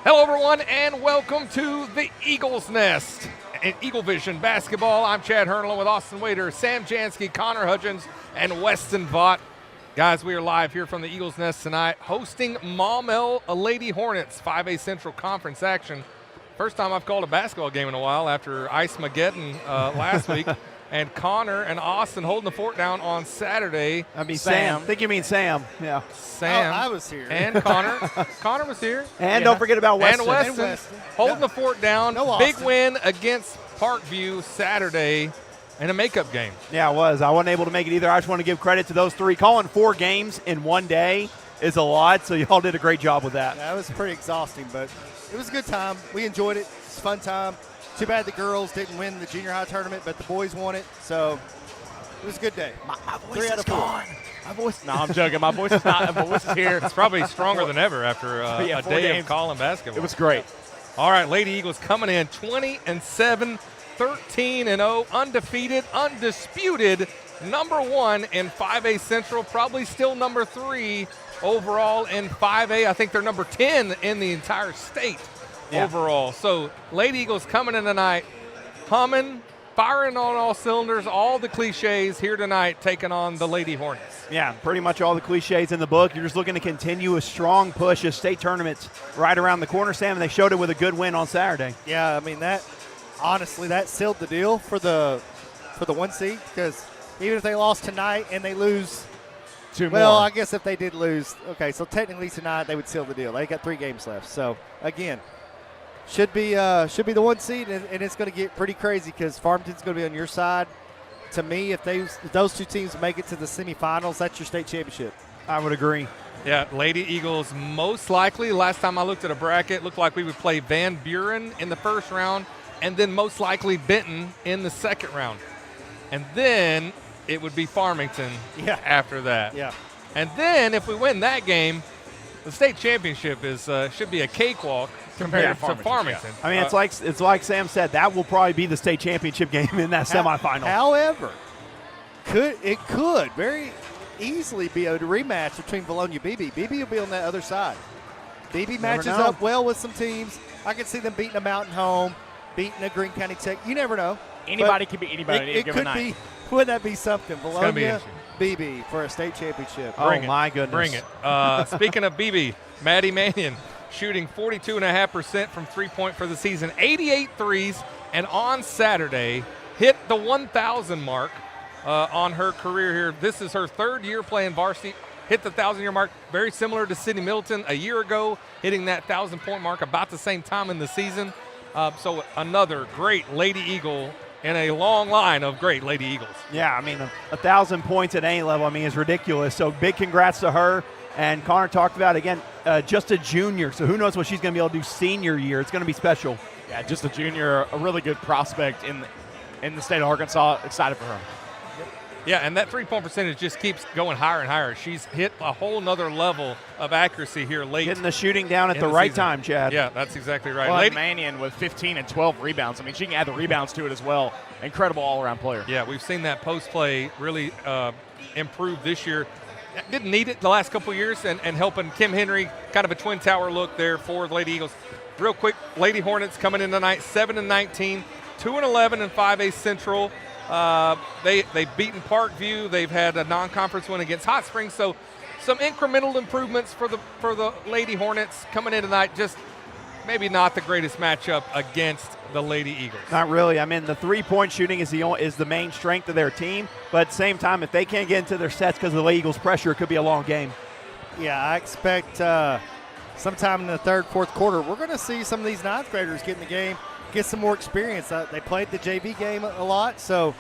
Hello, everyone, and welcome to the Eagles Nest in Eaglevision basketball. I'm Chad Hernal with Austin Wader, Sam Jansky, Connor Hudgens, and Weston Vaught. Guys, we are live here from the Eagles Nest tonight, hosting Maumelle Lady Hornets 5A Central Conference action. First time I've called a basketball game in a while after Ice Mageddon last week. And Connor and Austin holding the fort down on Saturday. I mean, Sam. I think you mean Sam. Yeah. Sam. Oh, I was here. And Connor. Connor was here. And don't forget about Weston. And Weston. Holding the fort down. No Big Austin. win against Parkview Saturday in a makeup game. Yeah, it was. I wasn't able to make it either. I just want to give credit to those three. Calling 4 games in one day is a lot, so y'all did a great job with that. That was pretty exhausting, but it was a good time. We enjoyed it. It's a fun time. Too bad the girls didn't win the junior high tournament, but the boys won it, so it was a good day. My voice 3 out is of 4. gone. My voice. No, I'm joking. My voice is not. My voice is here. It's probably stronger than ever after a 4 day games. of calling basketball. It was great. All right, Lady Eagles coming in 20-7, 13-0, undefeated, undisputed, number 1 in 5A Central, probably still number 3 overall in 5A. I think they're number 10 in the entire state overall. So Lady Eagles coming in tonight, humming, firing on all cylinders, all the cliches here tonight, taking on the Lady Hornets. Yeah, pretty much all the cliches in the book. You're just looking to continue a strong push as state tournaments right around the corner, Sam, and they showed it with a good win on Saturday. Yeah, I mean, that honestly, that sealed the deal for the 1 seed, because even if they lost tonight and they lose, I guess if they did lose, okay, so technically tonight they would seal the deal. They got 3 games left. So, again, should be the 1 seed, and it's going to get pretty crazy because Farmington's going to be on your side. To me, if those 2 teams make it to the semifinals, that's your state championship. I would agree. Yeah, Lady Eagles most likely, last time I looked at a bracket, looked like we would play Van Buren in the first round and then most likely Benton in the second round. And then it would be Farmington after that. Yeah. And then if we win that game, the state championship should be a cakewalk compared to Farmington. I mean, it's like Sam said, that will probably be the state championship game in that semifinal. However, it could very easily be a rematch between Vilonia and BB. BB will be on that other side. BB matches up well with some teams. I can see them beating a Mountain Home, beating a Green County Tech. You never know. Anybody can beat anybody. It could be. Wouldn't that be something? gonna be Vilonia, BB for a state championship. Oh, my goodness. Bring it. Speaking of BB, Maddie Mannion shooting 42.5% from three-point for the season, 88 threes, and on Saturday hit the 1,000 mark on her career here. This is her 3rd year playing varsity, hit the 1,000-year mark, very similar to Sydney Middleton a year ago, hitting that 1,000-point mark about the same time in the season. So another great Lady Eagle in a long line of great Lady Eagles. Yeah, I mean, 1,000 points at any level, I mean, is ridiculous. So big congrats to her. And Connor talked about, again, just a junior. So who knows what she's going to be able to do senior year. It's going to be special. Yeah, just a junior, a really good prospect in the state of Arkansas. Excited for her. Yeah, and that three-point percentage just keeps going higher and higher. She's hit a whole nother level of accuracy here late. Getting the shooting down at in the the right season. time, Chad. Yeah, that's exactly right. Well, Lady, Mannion with 15 and 12 rebounds. I mean, she can add the rebounds to it as well. Incredible all-around player. yeah, we've seen that post play really improve this year. Didn't need it the last couple of years, and helping Kim Henry, kind of a twin tower look there for the Lady Eagles. Real quick, Lady Hornets coming in tonight, 7-19, 2-11 in 5A Central. They've beaten Parkview. They've had a non-conference win against Hot Springs. So some incremental improvements for the Lady Hornets coming in tonight. Just maybe not the greatest matchup against the Lady Eagles. Not really. I mean, the three-point shooting is the main strength of their team. But at the same time, if they can't get into their sets because of the Lady Eagles' pressure, it could be a long game. Yeah, I expect sometime in the 3rd, 4th quarter, we're going to see some of these 9th graders get in the game, get some more experience. They played the JV game a lot, so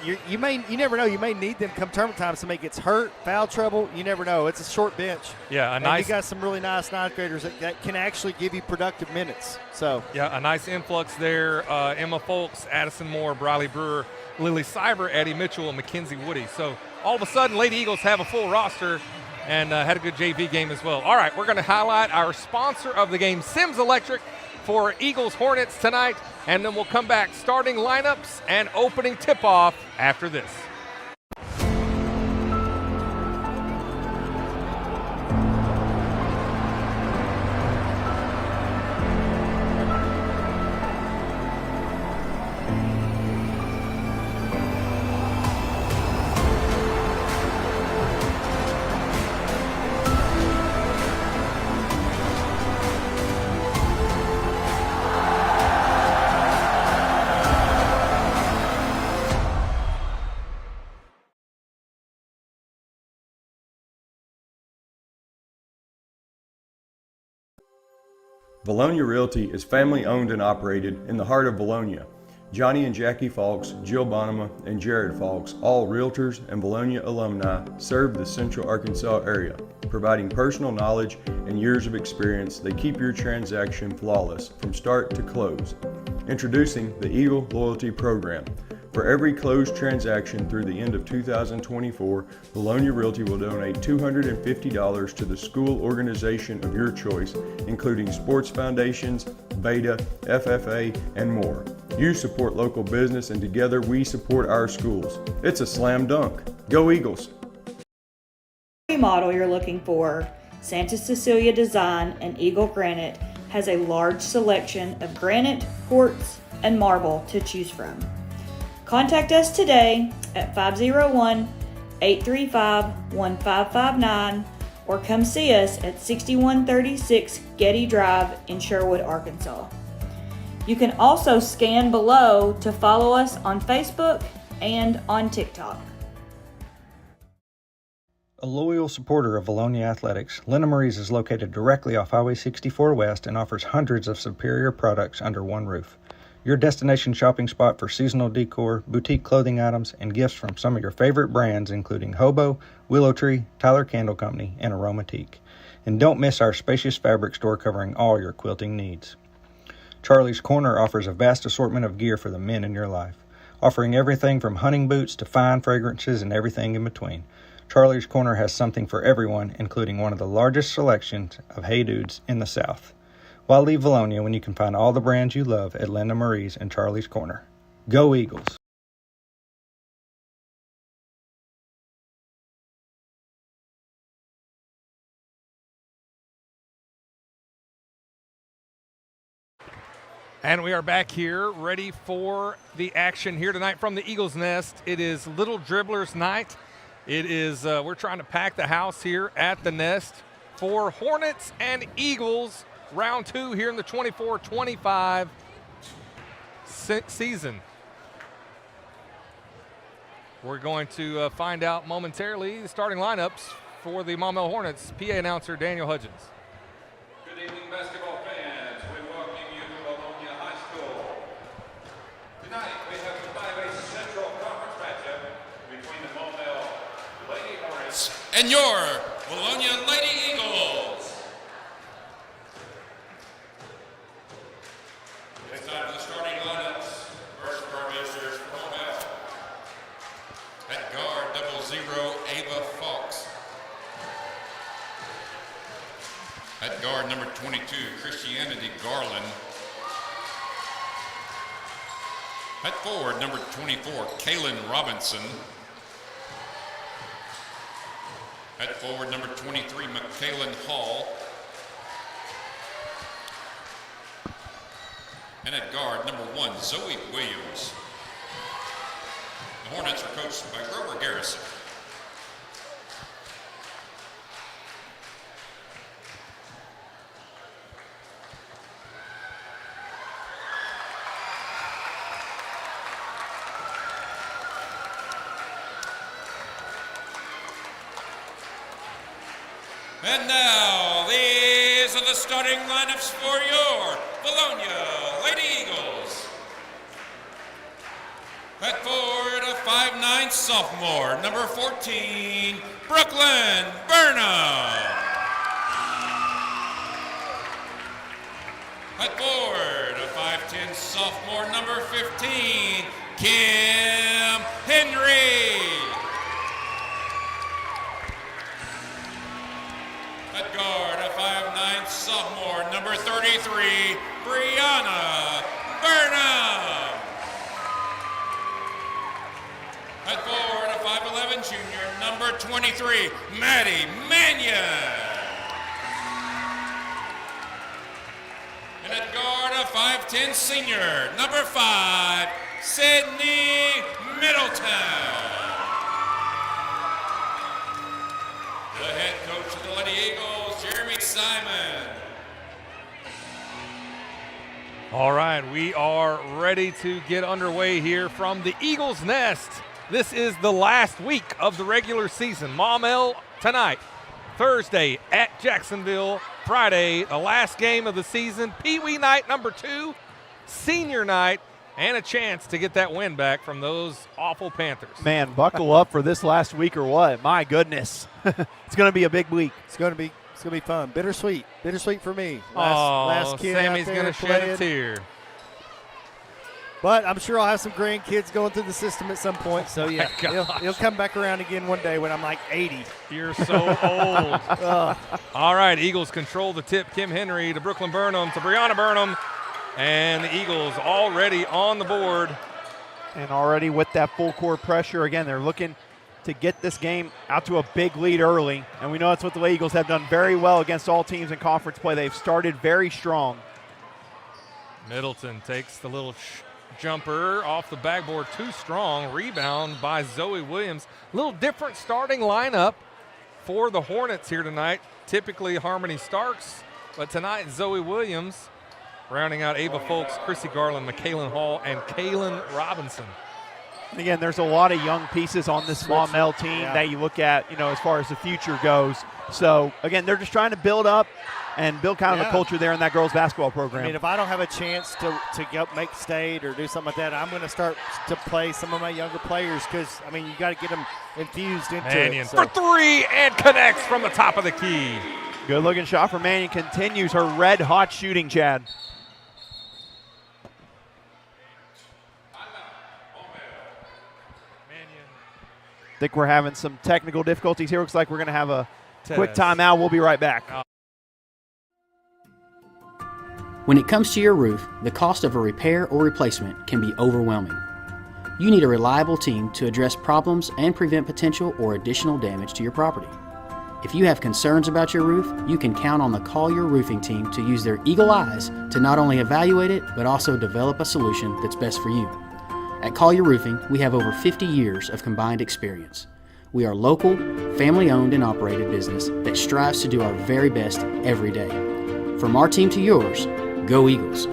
you never know. You may need them come tournament time. Somebody gets hurt, foul trouble. You never know. It's a short bench. Yeah, You got some really nice 9th graders that can actually give you productive minutes. So yeah, a nice influx there. Emma Folks, Addison Moore, Briley Brewer, Lily Cyber, Addie Mitchell, and Mackenzie Woody. So all of a sudden, Lady Eagles have a full roster and had a good JV game as well. All right, we're going to highlight our sponsor of the game, Sims Electric, for Eagles Hornets tonight, and then we'll come back starting lineups and opening tip-off after this. Vilonia Realty is family owned and operated in the heart of Vilonia. Johnny and Jackie Falks, Jill Bonema, and Jared Falks, all realtors and Vilonia alumni, serve the Central Arkansas area. Providing personal knowledge and years of experience, they keep your transaction flawless from start to close. Introducing the Eagle Loyalty Program. For every closed transaction through the end of 2024, Vilonia Realty will donate $250 to the school organization of your choice, including sports foundations, Beta, FFA, and more. You support local business, and together we support our schools. It's a slam dunk. Go Eagles! Model you're looking for, Santa Cecilia Design and Eagle Granite has a large selection of granite, quartz, and marble to choose from. Contact us today at 501-835-1559 or come see us at 6136 Getty Drive in Sherwood, Arkansas. You can also scan below to follow us on Facebook and on TikTok. A loyal supporter of Vilonia Athletics, Linda Marie's is located directly off Highway 64 West and offers hundreds of superior products under one roof. Your destination shopping spot for seasonal decor, boutique clothing items, and gifts from some of your favorite brands including Hobo, Willow Tree, Tyler Candle Company, and Aromatique. And don't miss our spacious fabric store covering all your quilting needs. Charlie's Corner offers a vast assortment of gear for the men in your life, offering everything from hunting boots to fine fragrances and everything in between. Charlie's Corner has something for everyone, including one of the largest selections of Hey Dudes in the South. Why leave Vilonia when you can find all the brands you love at Linda Marie's and Charlie's Corner? Go Eagles! And we are back here ready for the action here tonight from the Eagles Nest. It is Little Dribblers night. It is, we're trying to pack the house here at the Nest for Hornets and Eagles. Round 2 here in the 24-25 season. We're going to find out momentarily the starting lineups for the Maumelle Hornets. PA announcer Daniel Hudgens. Good evening, basketball fans. We welcome you to Vilonia High School. Tonight we have the 5A Central Conference matchup between the Maumelle Lady Hornets and your Vilonia Lady Eagles. Time for the starting lineups. First for our visitors from Maumelle. At guard, 00, Ava Fox. At guard, number 22, Christianity Garland. At forward, number 24, Kaylin Robinson. At forward, number 23, McKaylin Hall. And at guard, number 1, Zoe Williams. The Hornets are coached by Grover Garrison. And now, these are the starting lineups for your Vilonia Lady Eagles. At forward, a 5'9" sophomore, number 14, Brooklyn Burnham. At forward, a 5'10" sophomore, number 15, Kim Henry. At guard, a 5'9" sophomore, number 33, Brianna Burnham. At forward, a 5'11" junior, number 23, Maddie Mannion. And at guard, a 5'10" senior, number 5, Sydney Middleton. The head coach of the Lady Eagles, Jeremy Simon. All right, we are ready to get underway here from the Eagles Nest. This is the last week of the regular season. Maumelle tonight Thursday at Jacksonville. Friday, the last game of the season. Pee Wee night number 2, senior night, and a chance to get that win back from those awful Panthers. Man, buckle up for this last week or what? My goodness. It's going to be a big week. It's going to be fun. Bittersweet for me. Last kid Sammy's going to shed a tear. But I'm sure I'll have some grandkids going through the system at some point. So, yeah, he'll come back around again one day when I'm like 80. You're so old. All right, Eagles control the tip. Kim Henry to Brooklyn Burnham to Brianna Burnham. And the Eagles already on the board. And already with that full court pressure, again, they're looking to get this game out to a big lead early. And we know that's what the Eagles have done very well against all teams in conference play. They've started very strong. Middleton takes the little jumper off the backboard, too strong. Rebound by Zoe Williams. A little different starting lineup for the Hornets here tonight. Typically Harmony Starks, but tonight Zoe Williams rounding out Ava Folks, Chrissy Garland, McKaylin Hall, and Kaylin Robinson. Again, there's a lot of young pieces on this Maumelle team that you look at, as far as the future goes. So, again, they're just trying to build up and build kind of a culture there in that girls basketball program. I mean, if I don't have a chance to make state or do something like that, I'm going to start to play some of my younger players because, you got to get them infused into Mannion it. for 3 and connects from the top of the key. Good-looking shot for Mannion. Continues her red-hot shooting, Chad. I think we're having some technical difficulties here. Looks like we're going to have a quick timeout. We'll be right back. When it comes to your roof, the cost of a repair or replacement can be overwhelming. You need a reliable team to address problems and prevent potential or additional damage to your property. If you have concerns about your roof, you can count on the Collier Roofing team to use their eagle eyes to not only evaluate it, but also develop a solution that's best for you. At Collier Roofing, we have over 50 years of combined experience. We are local, family-owned and operated business that strives to do our very best every day. From our team to yours, go Eagles.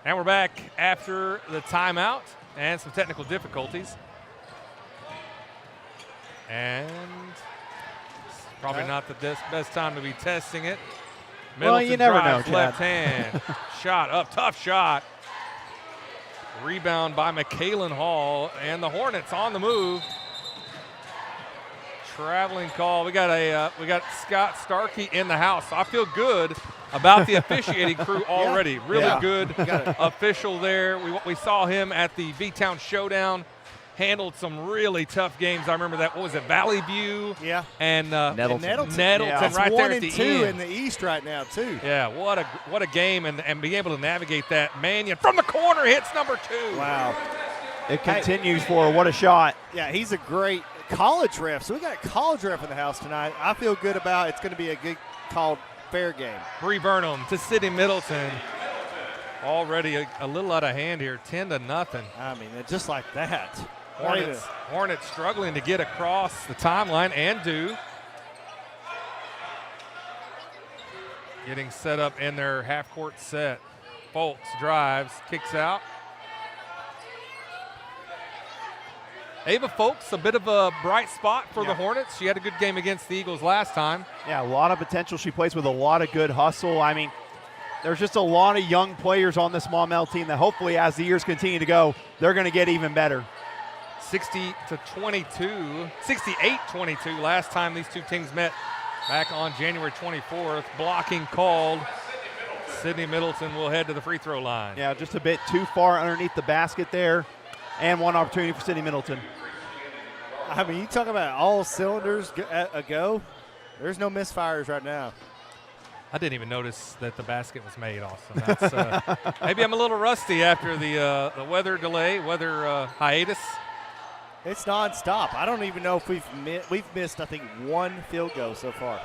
And we're back after the timeout and some technical difficulties. And it's probably not the best time to be testing it. Well, you never know, drives, Chad. left hand, shot up, tough shot. Rebound by McKaylin Hall, and the Hornets on the move. Traveling call. We got Scott Starkey in the house. So I feel good about the officiating crew already. Really good official there. We saw him at the V-Town Showdown. Handled some really tough games. I remember that. What was it? Valley View. Yeah. And Nettleton right there at the 1-2 end. in the East right now too. Yeah, what a game, and being able to navigate that. Mannion from the corner hits number 2. Wow. It continues for her. What a shot. Yeah, he's a great college ref. So we got a college ref in the house tonight. I feel good about it's going to be a good called fair game. Bree Burnham to Sydney Middleton. Already a little out of hand here, 10-0. I mean, just like that. Hornets struggling to get across the timeline and do. Getting set up in their half-court set. Folks drives, kicks out. Ava Folks, a bit of a bright spot for the Hornets. She had a good game against the Eagles last time. Yeah, a lot of potential. She plays with a lot of good hustle. I mean, there's just a lot of young players on this Maumelle team that hopefully as the years continue to go, they're going to get even better. 68-22 last time these two teams met back on January 24th. Blocking called. Sydney Middleton will head to the free throw line. Yeah, just a bit too far underneath the basket there. And one opportunity for Sydney Middleton. I mean, you talk about all cylinders a go. There's no misfires right now. I didn't even notice that the basket was made, Austin. That's, maybe I'm a little rusty after the weather delay, hiatus. It's nonstop. I don't even know if we've missed, I think, one field goal so far.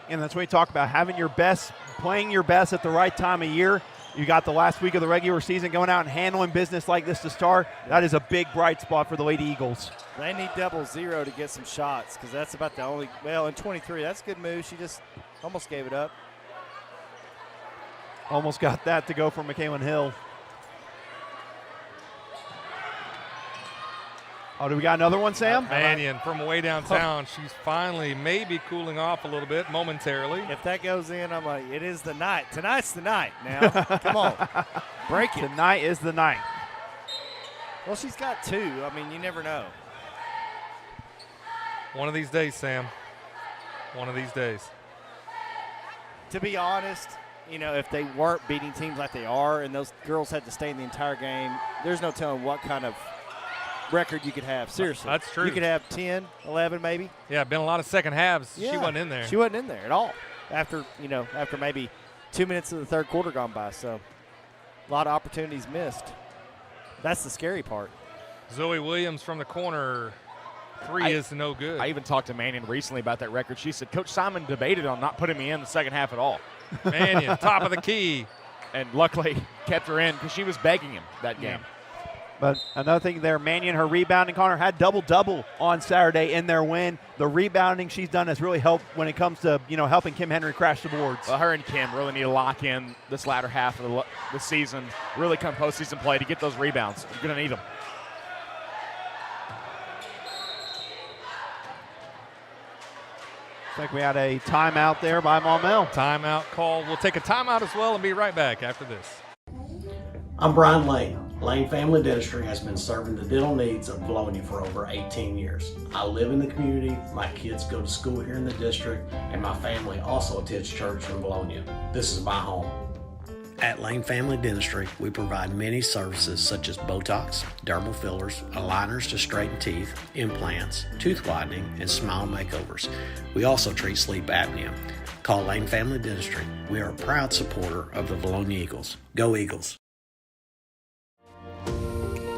And that's what we talk about, having your best, playing your best at the right time of year. You got the last week of the regular season going out and handling business like this to start. That is a big bright spot for the Lady Eagles. They need 0-0 to get some shots because that's about the only – well, in 23, that's a good move. She just almost gave it up. Almost got that to go for McKaylin Hill. Oh, do we got another one, Sam? Mannion from way downtown. She's finally maybe cooling off a little bit momentarily. If that goes in, I'm like, it is the night. Tonight's the night now. Come on. Break it. Tonight is the night. Well, she's got 2. I mean, you never know. One of these days, Sam. One of these days. To be honest, you know, if they weren't beating teams like they are and those girls had to stay in the entire game, there's no telling what kind of record you could have. Seriously. That's true. You could have 10, 11 maybe. Yeah, been a lot of second halves. Yeah. She wasn't in there. She wasn't in there at all after maybe 2 minutes of the third quarter gone by. So a lot of opportunities missed. That's the scary part. Zoe Williams from the corner. 3 is no good. I even talked to Mannion recently about that record. She said, Coach Simon debated on not putting me in the second half at all. Mannion, top of the key. And luckily kept her in because she was begging him that game. But another thing there, Mannion, her rebounding, Connor, had double-double on Saturday in their win. The rebounding she's done has really helped when it comes to, helping Kim Henry crash the boards. Well, her and Kim really need to lock in this latter half of the season, really come postseason play to get those rebounds. You're going to need them. Looks like we had a timeout there by Maumelle. Timeout call. We'll take a timeout as well and be right back after this. I'm Brian Lane. Lane Family Dentistry has been serving the dental needs of Vilonia for over 18 years. I live in the community, my kids go to school here in the district, and my family also attends church in Vilonia. This is my home. At Lane Family Dentistry, we provide many services such as Botox, dermal fillers, aligners to straighten teeth, implants, tooth whitening, and smile makeovers. We also treat sleep apnea. Call Lane Family Dentistry. We are a proud supporter of the Vilonia Eagles. Go Eagles!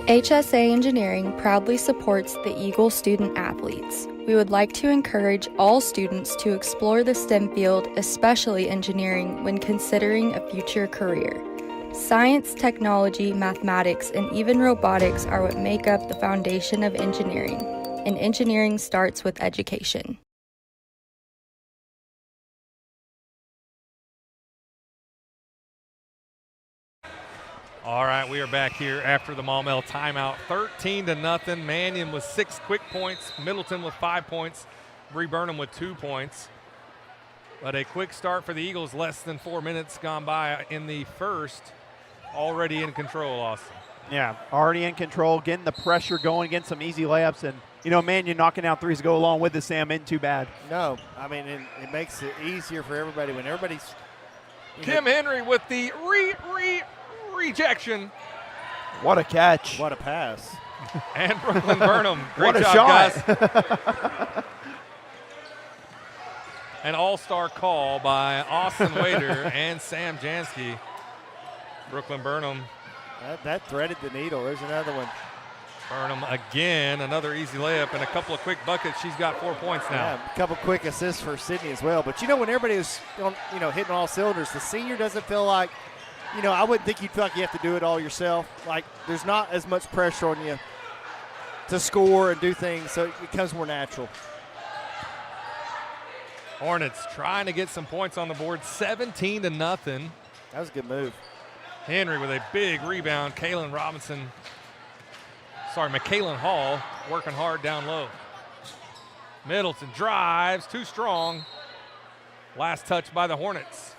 HSA Engineering proudly supports the Eagle student athletes. We would like to encourage all students to explore the STEM field, especially engineering, when considering a future career. Science, technology, mathematics, and even robotics are what make up the foundation of engineering, and engineering starts with education. All right, we are back here after the Maumelle timeout. 13-0. Mannion with 6 quick points. Middleton with 5 points. Bree Burnham with 2 points. But a quick start for the Eagles. Less than 4 minutes gone by in the first. Already in control, Austin. Yeah, already in control, getting the pressure going, getting some easy layups. And, Mannion knocking out threes to go along with the Sam. Isn't too bad. No, I mean, it makes it easier for everybody when everybody's. Kim Henry with the rejection. What a catch. What a pass. And Brooklyn Burnham. Great what a job, shot. guys. An all-star call by Austin Wader and Sam Jansky. Brooklyn Burnham. That threaded the needle. There's another one. Burnham again, another easy layup and a couple of quick buckets. She's got 4 points now. Yeah, a couple quick assists for Sydney as well. But when everybody is hitting all cylinders, the senior doesn't feel like, I wouldn't think you'd feel like you have to do it all yourself. Like there's not as much pressure on you to score and do things, so it becomes more natural. Hornets trying to get some points on the board, 17-0. That was a good move. Henry with a big rebound. McKaylin Hall working hard down low. Middleton drives, too strong. Last touch by the Hornets.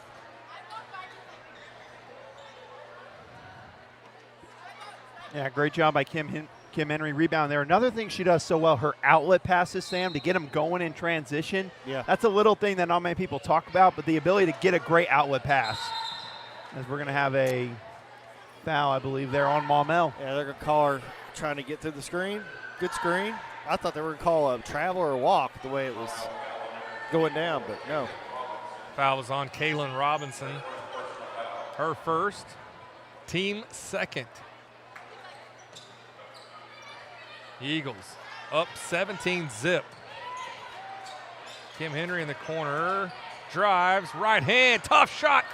Yeah, great job by Kim Henry rebound there. Another thing she does so well, her outlet passes, Sam, to get them going in transition. Yeah. That's a little thing that not many people talk about, but the ability to get a great outlet pass. As we're going to have a foul, I believe, there on Maumelle. Yeah, they're going to call her trying to get through the screen. Good screen. I thought they were going to call a travel or a walk the way it was going down, but no. Foul was on Kaylin Robinson. Her first, team second. Eagles up 17-zip. Kim Henry in the corner. Drives, right hand, tough shot.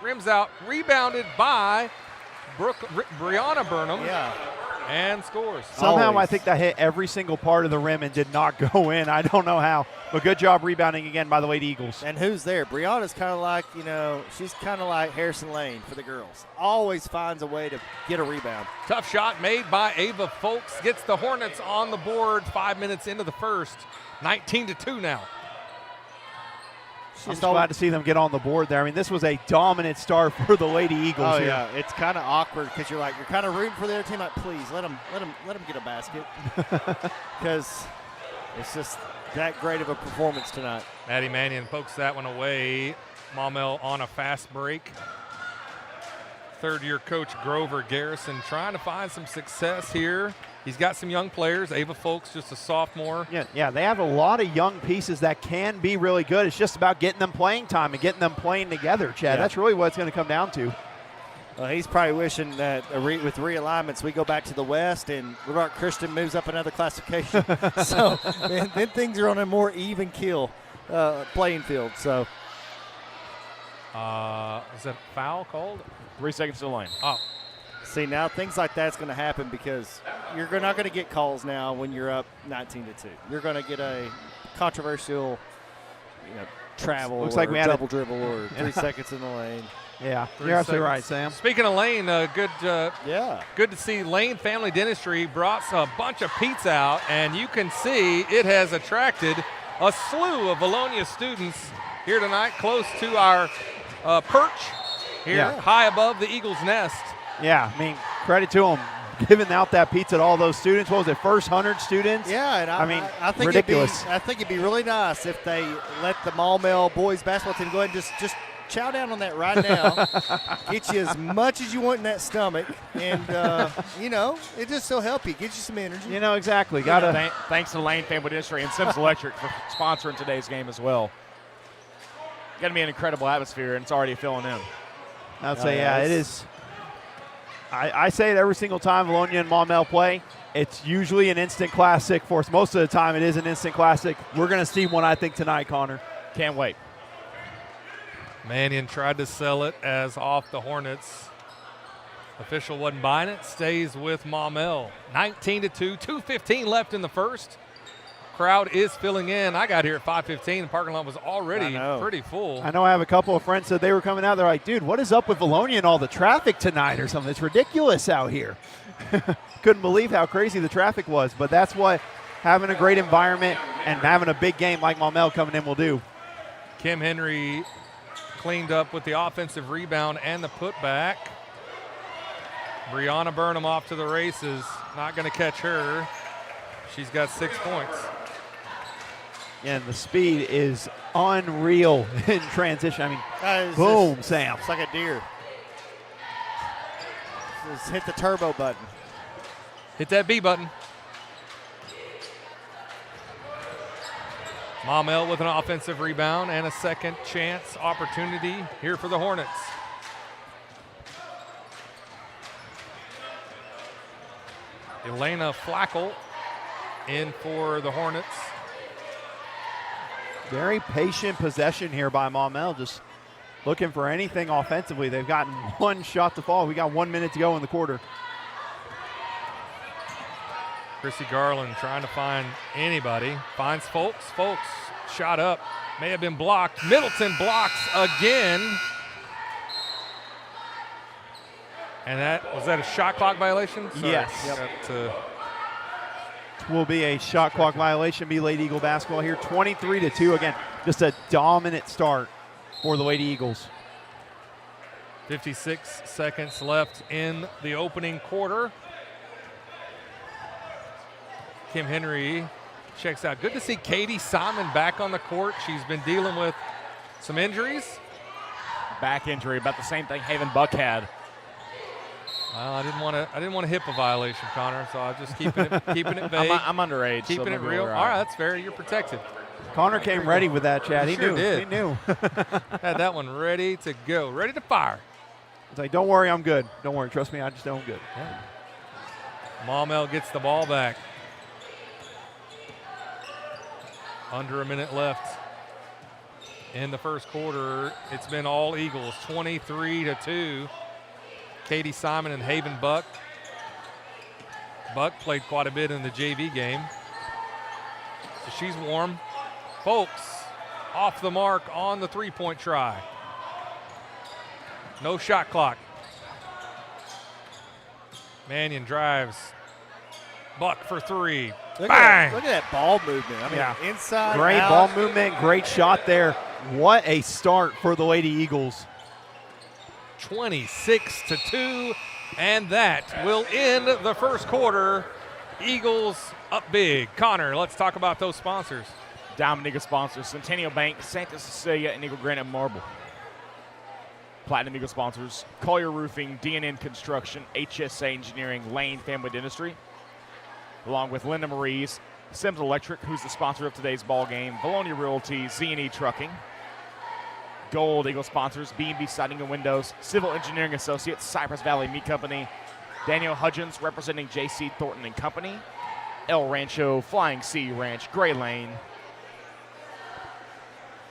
Rims out, rebounded by Brianna Burnham. Yeah. and scores. Somehow Always. I think that hit every single part of the rim and did not go in. I don't know how, but good job rebounding again by the Lady Eagles. And who's there? Brianna's kind of like, she's kind of like Harrison Lane for the girls. Always finds a way to get a rebound. Tough shot made by Ava Folks. Gets the Hornets on the board 5 minutes into the first. 19-2 now. I'm just glad to see them get on the board there. I mean, this was a dominant start for the Lady Eagles here. Yeah, it's kind of awkward because you're kind of rooting for the other team. Like, please let them get a basket because it's just that great of a performance tonight. Maddie Mannion pokes that one away. Maumelle on a fast break. Third-year coach Grover Garrison trying to find some success here. He's got some young players. Ava Folks, just a sophomore. Yeah, they have a lot of young pieces that can be really good. It's just about getting them playing time and getting them playing together, Chad. Yeah. That's really what it's going to come down to. Well, he's probably wishing that with realignments we go back to the West and Woodmark Christian moves up another classification. So then things are on a more even keel playing field. So is that a foul called? 3 seconds to the line. Oh. see, now things like that's going to happen because you're not going to get calls now when you're up 19-2. You're going to get a controversial, travel Looks or like we had double dribble or 3 seconds in the lane. Yeah, you're absolutely right, Sam. Speaking of Lane, good Yeah. to see Lane Family Dentistry brought a bunch of pizza out, and you can see it has attracted a slew of Vilonia students here tonight, close to our perch here, high above the Eagles' nest. Yeah, I mean, credit to them giving out that pizza to all those students. What was it, first 100 students? Yeah, and I think ridiculous. I think it'd be really nice if they let the Maumelle boys basketball team go ahead and just chow down on that right now. Get you as much as you want in that stomach, and it just will help you, get you some energy. Exactly. Thanks to Lane Family Dentistry and Sims Electric for sponsoring today's game as well. Got to be an incredible atmosphere, and it's already filling in. I'd say, it is. I say it every single time Vilonia and Maumelle play. It's usually an instant classic for us. Most of the time it is an instant classic. We're going to see one, I think, tonight, Connor. Can't wait. Mannion tried to sell it as off the Hornets. Official wasn't buying it. Stays with Maumelle. 19-2, 2:15 left in the first. Crowd is filling in. I got here at 5:15. The parking lot was already pretty full. I know I have a couple of friends that they were coming out. They're like, dude, what is up with Vilonia and all the traffic tonight or something? It's ridiculous out here. Couldn't believe how crazy the traffic was. But that's what having a great environment and having a big game like Maumelle coming in will do. Kim Henry cleaned up with the offensive rebound and the putback. Brianna Burnham off to the races. Not going to catch her. She's got 6 points. And the speed is unreal in transition. I mean, boom, Sam. It's like a deer. Just hit the turbo button. Hit that B button. Maumelle with an offensive rebound and a second chance opportunity here for the Hornets. Elena Flackel in for the Hornets. Very patient possession here by Maumelle, just looking for anything offensively. They've gotten one shot to fall. We got 1 minute to go in the quarter. Chrissy Garland trying to find anybody. Finds Folks. Folks shot up. May have been blocked. Middleton blocks again. And was that a shot clock violation? Sorry. Yes. Will be a shot clock violation, be Lady Eagle basketball here. 23-2 again. Just a dominant start for the Lady Eagles. 56 seconds left in the opening quarter. Kim Henry checks out. Good to see Katie Simon back on the court. She's been dealing with some injuries. Back injury, about the same thing Haven Buck had. Well, I didn't want a HIPAA violation, Connor, so I was just keeping it vague. I'm underage. Keeping so it real. All right, that's fair. You're protected. Connor came ready with that, Chad. He sure knew. did. He knew. Had that one ready to go, ready to fire. It's like, don't worry, I'm good. Don't worry, trust me, I just know I'm good. Yeah. Maumelle gets the ball back. Under a minute left in the first quarter. It's been all Eagles, 23-2. Katie Simon and Haven Buck Buck played quite a bit in the JV game. So she's warm. Folks off the mark on the three-point try. No shot clock. Mannion drives. Buck for three. Bang! Look at that ball movement. I mean, inside, Great out. ball movement, great shot there. What a start for the Lady Eagles. 26-2, and that will end the first quarter. Eagles up big. Connor, let's talk about those sponsors. Diamond Eagle sponsors: Centennial Bank, Santa Cecilia, and Eagle Granite Marble. Platinum Eagle sponsors: Collier Roofing, DNN Construction, HSA Engineering, Lane Family Dentistry, along with Linda Marie's, Sims Electric, who's the sponsor of today's ball game, Vilonia Realty, Z&E Trucking. Gold Eagle sponsors: B&B Siding and Windows, Civil Engineering Associates, Cypress Valley Meat Company, Daniel Hudgens representing J.C. Thornton and Company, El Rancho, Flying Sea Ranch, Gray Lane,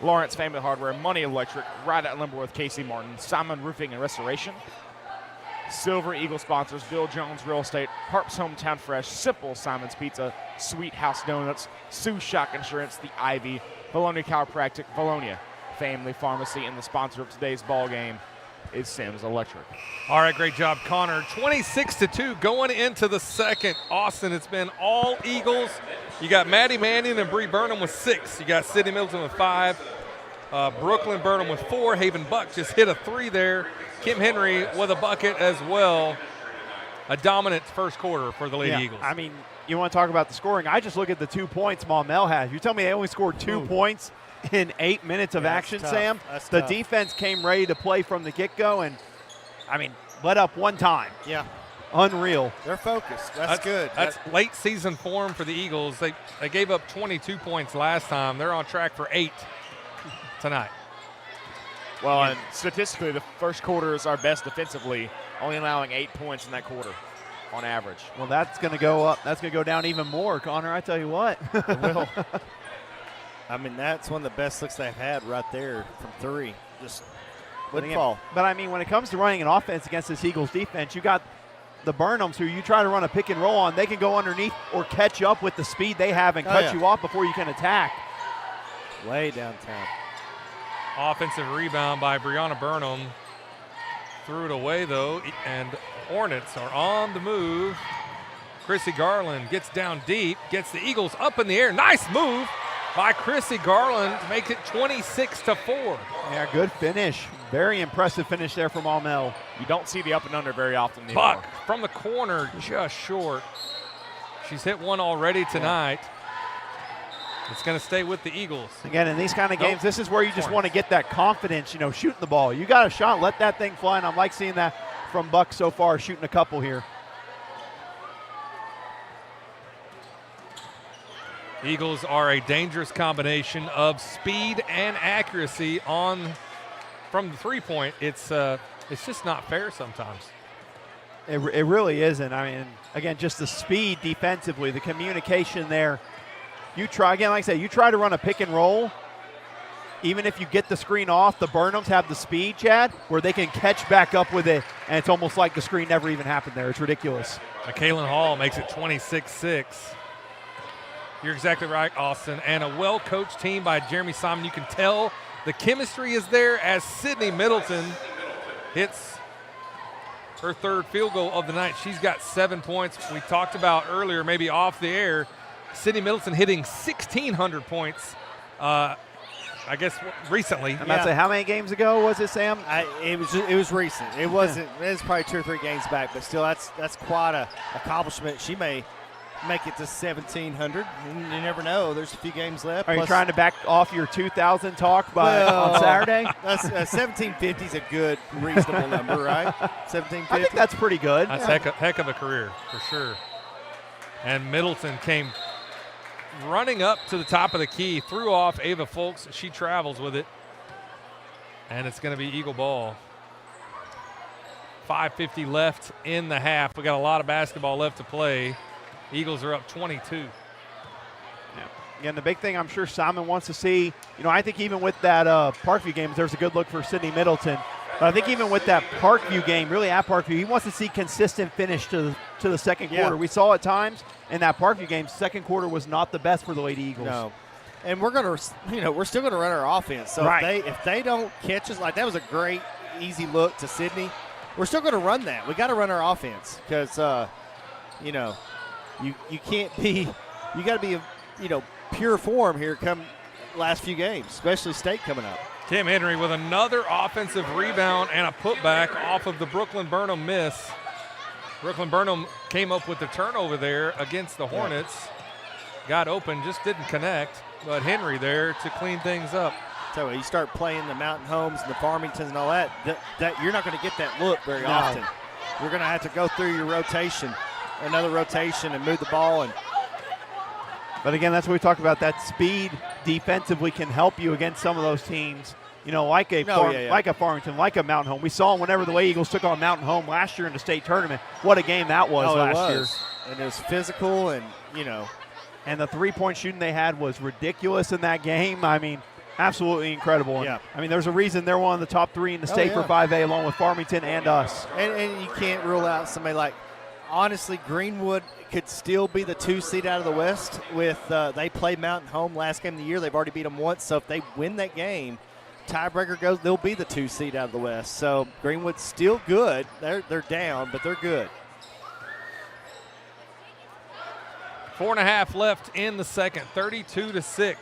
Lawrence Family Hardware, Money Electric, Ride Out Lumber with Casey Martin, Simon Roofing and Restoration. Silver Eagle sponsors: Bill Jones Real Estate, Harp's Hometown Fresh, Simple Simon's Pizza, Sweet House Donuts, Sue Shock Insurance, The Ivy, Vilonia Chiropractic, Vilonia Family Pharmacy, and the sponsor of today's ball game is Sims Electric. All right, great job, Connor. 26-2 going into the second. Austin, it's been all Eagles. You got Maddie Mannion and Bree Burnham with 6. You got Sydney Middleton with 5. Brooklyn Burnham with 4. Haven Buck just hit a 3 there. Kim Henry with a bucket as well. A dominant first quarter for the Lady Eagles. I mean, you want to talk about the scoring. I just look at the 2 points Maumelle has. You tell me they only scored 2 points in 8 minutes of action, Sam. The defense came ready to play from the get-go, and, I mean, let up one time. Yeah. Unreal. They're focused. That's good. That's late season form for the Eagles. They gave up 22 points last time. They're on track for 8 tonight. Well, and statistically, the first quarter is our best defensively, only allowing 8 points in that quarter on average. Well, that's going to go up. That's going to go down even more, Connor. I tell you what. It will. I mean, that's one of the best looks they've had right there from 3. Just wouldn't fall. But, I mean, when it comes to running an offense against this Eagles defense, you got the Burnhams who you try to run a pick and roll on. They can go underneath or catch up with the speed they have and cut you off before you can attack. Way downtown. Offensive rebound by Brianna Burnham. Threw it away, though, and Hornets are on the move. Chrissy Garland gets down deep, gets the Eagles up in the air. Nice move by Chrissy Garland to make it 26-4. Yeah, good finish. Very impressive finish there from Maumelle. You don't see the up and under very often anymore. Buck from the corner, just short. She's hit one already tonight. It's going to stay with the Eagles. Again, in these kind of games, this is where you just want to get that confidence, you know, shooting the ball. You got a shot, let that thing fly, and I like seeing that from Buck so far, shooting a couple here. Eagles are a dangerous combination of speed and accuracy from the three-point. It's just not fair sometimes. It really isn't. I mean, again, just the speed defensively, the communication there. You try, again, like I said, you try to run a pick and roll. Even if you get the screen off, the Burnhams have the speed, Chad, where they can catch back up with it, and it's almost like the screen never even happened there. It's ridiculous. Kaylin Hall makes it 26-6. You're exactly right, Austin. And a well-coached team by Jeremy Simon. You can tell the chemistry is there as Sydney Middleton hits her third field goal of the night. She's got 7 points. We talked about earlier, maybe off the air, Sydney Middleton hitting 1,600 points, I guess, recently. I'm about to say, how many games ago was it, Sam? It was recent. It wasn't. It was probably 2 or 3 games back, but still, that's quite a accomplishment. She may make it to 1,700. You never know. There's a few games left. Are you trying to back off your 2,000 talk on Saturday? That's 1,750 is a good, reasonable number, right? 1,750. I think that's pretty good. That's heck of a career for sure. And Middleton came running up to the top of the key, threw off Ava Folks. She travels with it, and it's going to be Eagle ball. 5:50 left in the half. We got a lot of basketball left to play. Eagles are up 22. Yeah. Again, the big thing I'm sure Simon wants to see, I think even with that Parkview game, there's a good look for Sydney Middleton. But I think even with that Parkview game, really at Parkview, he wants to see consistent finish to the second quarter. We saw at times in that Parkview game, second quarter was not the best for the Lady Eagles. No. And we're going to, we're still going to run our offense. So if they don't catch us, like that was a great, easy look to Sydney. We're still going to run that. We got to run our offense because, you can't be, you got to be, pure form here come last few games, especially state coming up. Kim Henry with another offensive rebound and a putback off of the Brooklyn Burnham miss. Brooklyn Burnham came up with the turnover there against the Hornets. Got open, just didn't connect, but Henry there to clean things up. So you start playing the Mountain Homes and the Farmingtons and all that you're not going to get that look very often. You're going to have to go through your rotation, another rotation, and move the ball. But again, that's what we talk about. That speed defensively can help you against some of those teams. Like a Farmington, like a Mountain Home. We saw whenever the Lady Eagles took on Mountain Home last year in the state tournament. What a game that was last year. And it was physical and, And the three-point shooting they had was ridiculous in that game. I mean, absolutely incredible. Yeah. I mean, there's a reason they're one of the top three in the state for 5A along with Farmington and us. And you can't rule out somebody like, honestly, Greenwood could still be the 2 seed out of the West with they played Mountain Home last game of the year. They've already beat them once. So if they win that game, tiebreaker goes, they'll be the 2 seed out of the West. So Greenwood's still good. They're down, but they're good. 4.5 left in the second, 32-6.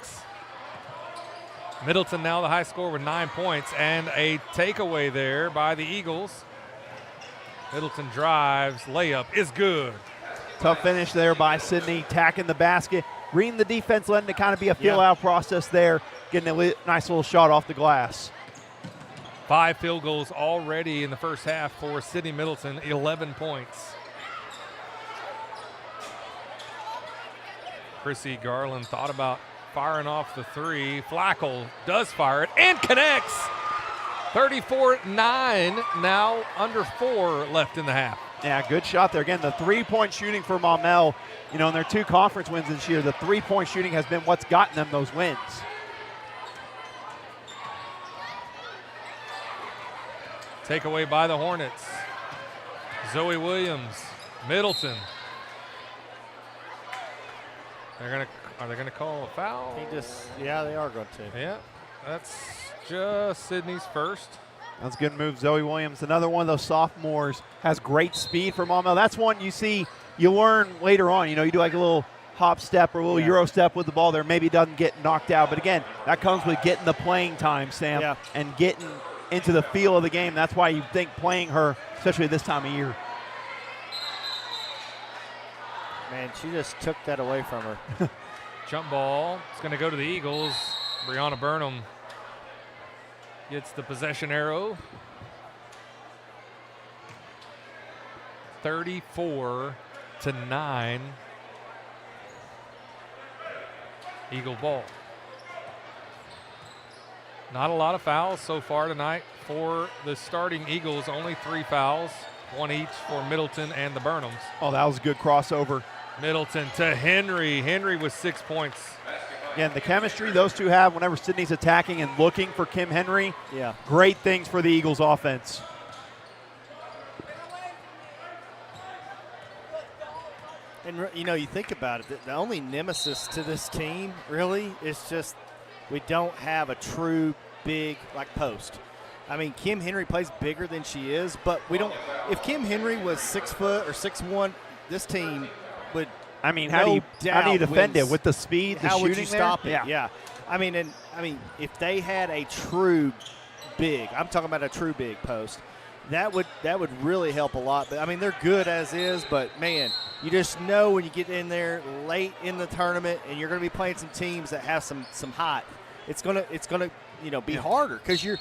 Middleton now the high score with 9 points and a takeaway there by the Eagles. Middleton drives, layup is good. Tough finish there by Sydney, tacking the basket. Reading the defense, letting it kind of be a feel-out process there, getting a nice little shot off the glass. 5 field goals already in the first half for Sydney Middleton, 11 points. Chrissy Garland thought about firing off the three. Flackel does fire it and connects. 34-9, now under 4 left in the half. Yeah, good shot there. Again, the three-point shooting for Maumelle, in their 2 conference wins this year, the three-point shooting has been what's gotten them those wins. Takeaway by the Hornets. Zoe Williams, Middleton. Are they gonna call a foul? They are going to. Yeah, that's just Sydney's first. That's a good move, Zoe Williams. Another one of those sophomores, has great speed for Maumelle. That's one you learn later on. You do like a little hop step or a little Euro step with the ball there. Maybe doesn't get knocked out. But again, that comes with getting the playing time, Sam, and getting into the feel of the game. That's why you think playing her, especially this time of year. Man, she just took that away from her. Jump ball. It's going to go to the Eagles. Brianna Burnham gets the possession arrow. 34-9. Eagle ball. Not a lot of fouls so far tonight for the starting Eagles. Only 3 fouls, 1 each for Middleton and the Burnhams. Oh, that was a good crossover. Middleton to Henry. Henry with 6 points. Again, the chemistry those two have whenever Sydney's attacking and looking for Kim Henry, great things for the Eagles offense. And, you think about it, the only nemesis to this team, really, is just we don't have a true big, post. I mean, Kim Henry plays bigger than she is, but we don't – if Kim Henry was 6 foot or 6'1", this team would – how do you defend it with the speed, the shooting? How would you stop there? it? Yeah. I mean, if they had a true big, I'm talking about a true big post, that would really help a lot. But I mean, they're good as is, but man, you just know when you get in there late in the tournament and you're going to be playing some teams that have some height, it's gonna be harder because you're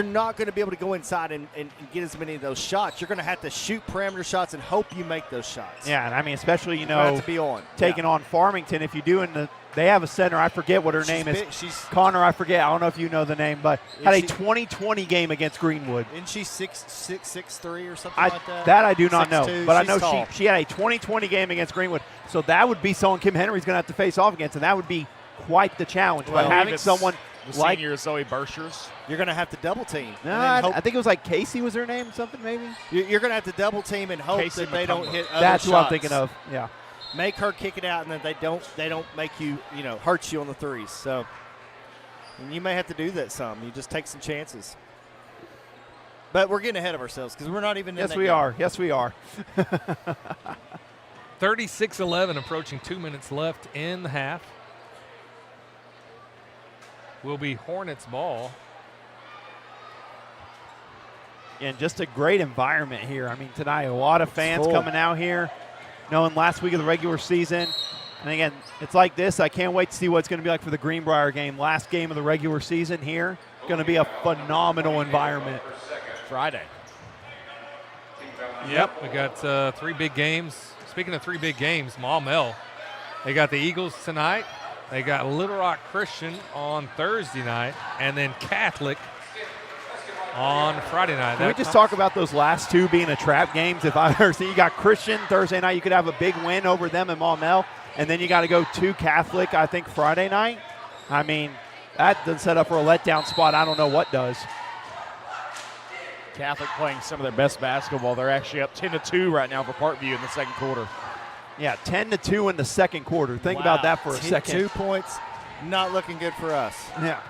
not going to be able to go inside and get as many of those shots. You're going to have to shoot perimeter shots and hope you make those shots. Yeah, and I mean, especially, have to be on. Taking on Farmington. If you do they have a center, I forget what her name is. Connor, I forget. I don't know if you know the name, but had a 20-20 game against Greenwood. Isn't she 6'3" or something like that? That I do not know, but I know she had a 20-20 game against Greenwood. So that would be someone Kim Henry's going to have to face off against, and that would be quite the challenge. But having someone the like senior Zoe Bershers. You're going to have to double team. No, I think it was like Casey was her name, something maybe. You're going to have to double team and hope Casey that they don't McCumber. hit other That's shots. what I'm thinking of. Yeah. Make her kick it out, and then they don't make you hurt you on the threes. So, and you may have to do that some. You just take some chances. But we're getting ahead of ourselves because we're not even. Yes, in we that game. are. Yes, we are. 36-11, approaching 2 minutes left in the half. Will be Hornets ball. And just a great environment here. I mean, tonight a lot of fans coming out here, knowing last week of the regular season. And again, it's like this. I can't wait to see what it's going to be like for the Greenbrier game. Last game of the regular season here. Going to be a phenomenal environment. Friday. Yep, we got 3 big games. Speaking of 3 big games, Maumelle, they got the Eagles tonight. They got Little Rock Christian on Thursday night, and then Catholic on Friday night. Can we just talk about those last 2 being a trap games? If I ever see you got Christian Thursday night, you could have a big win over them in Maumelle, and then you got to go to Catholic, I think, Friday night. I mean, that doesn't set up for a letdown spot. I don't know what does. Catholic playing some of their best basketball. They're actually up 10-2 right now for Parkview in the second quarter. Yeah, 10-2 in the second quarter. Think about that for a second. 2 points, not looking good for us. Yeah.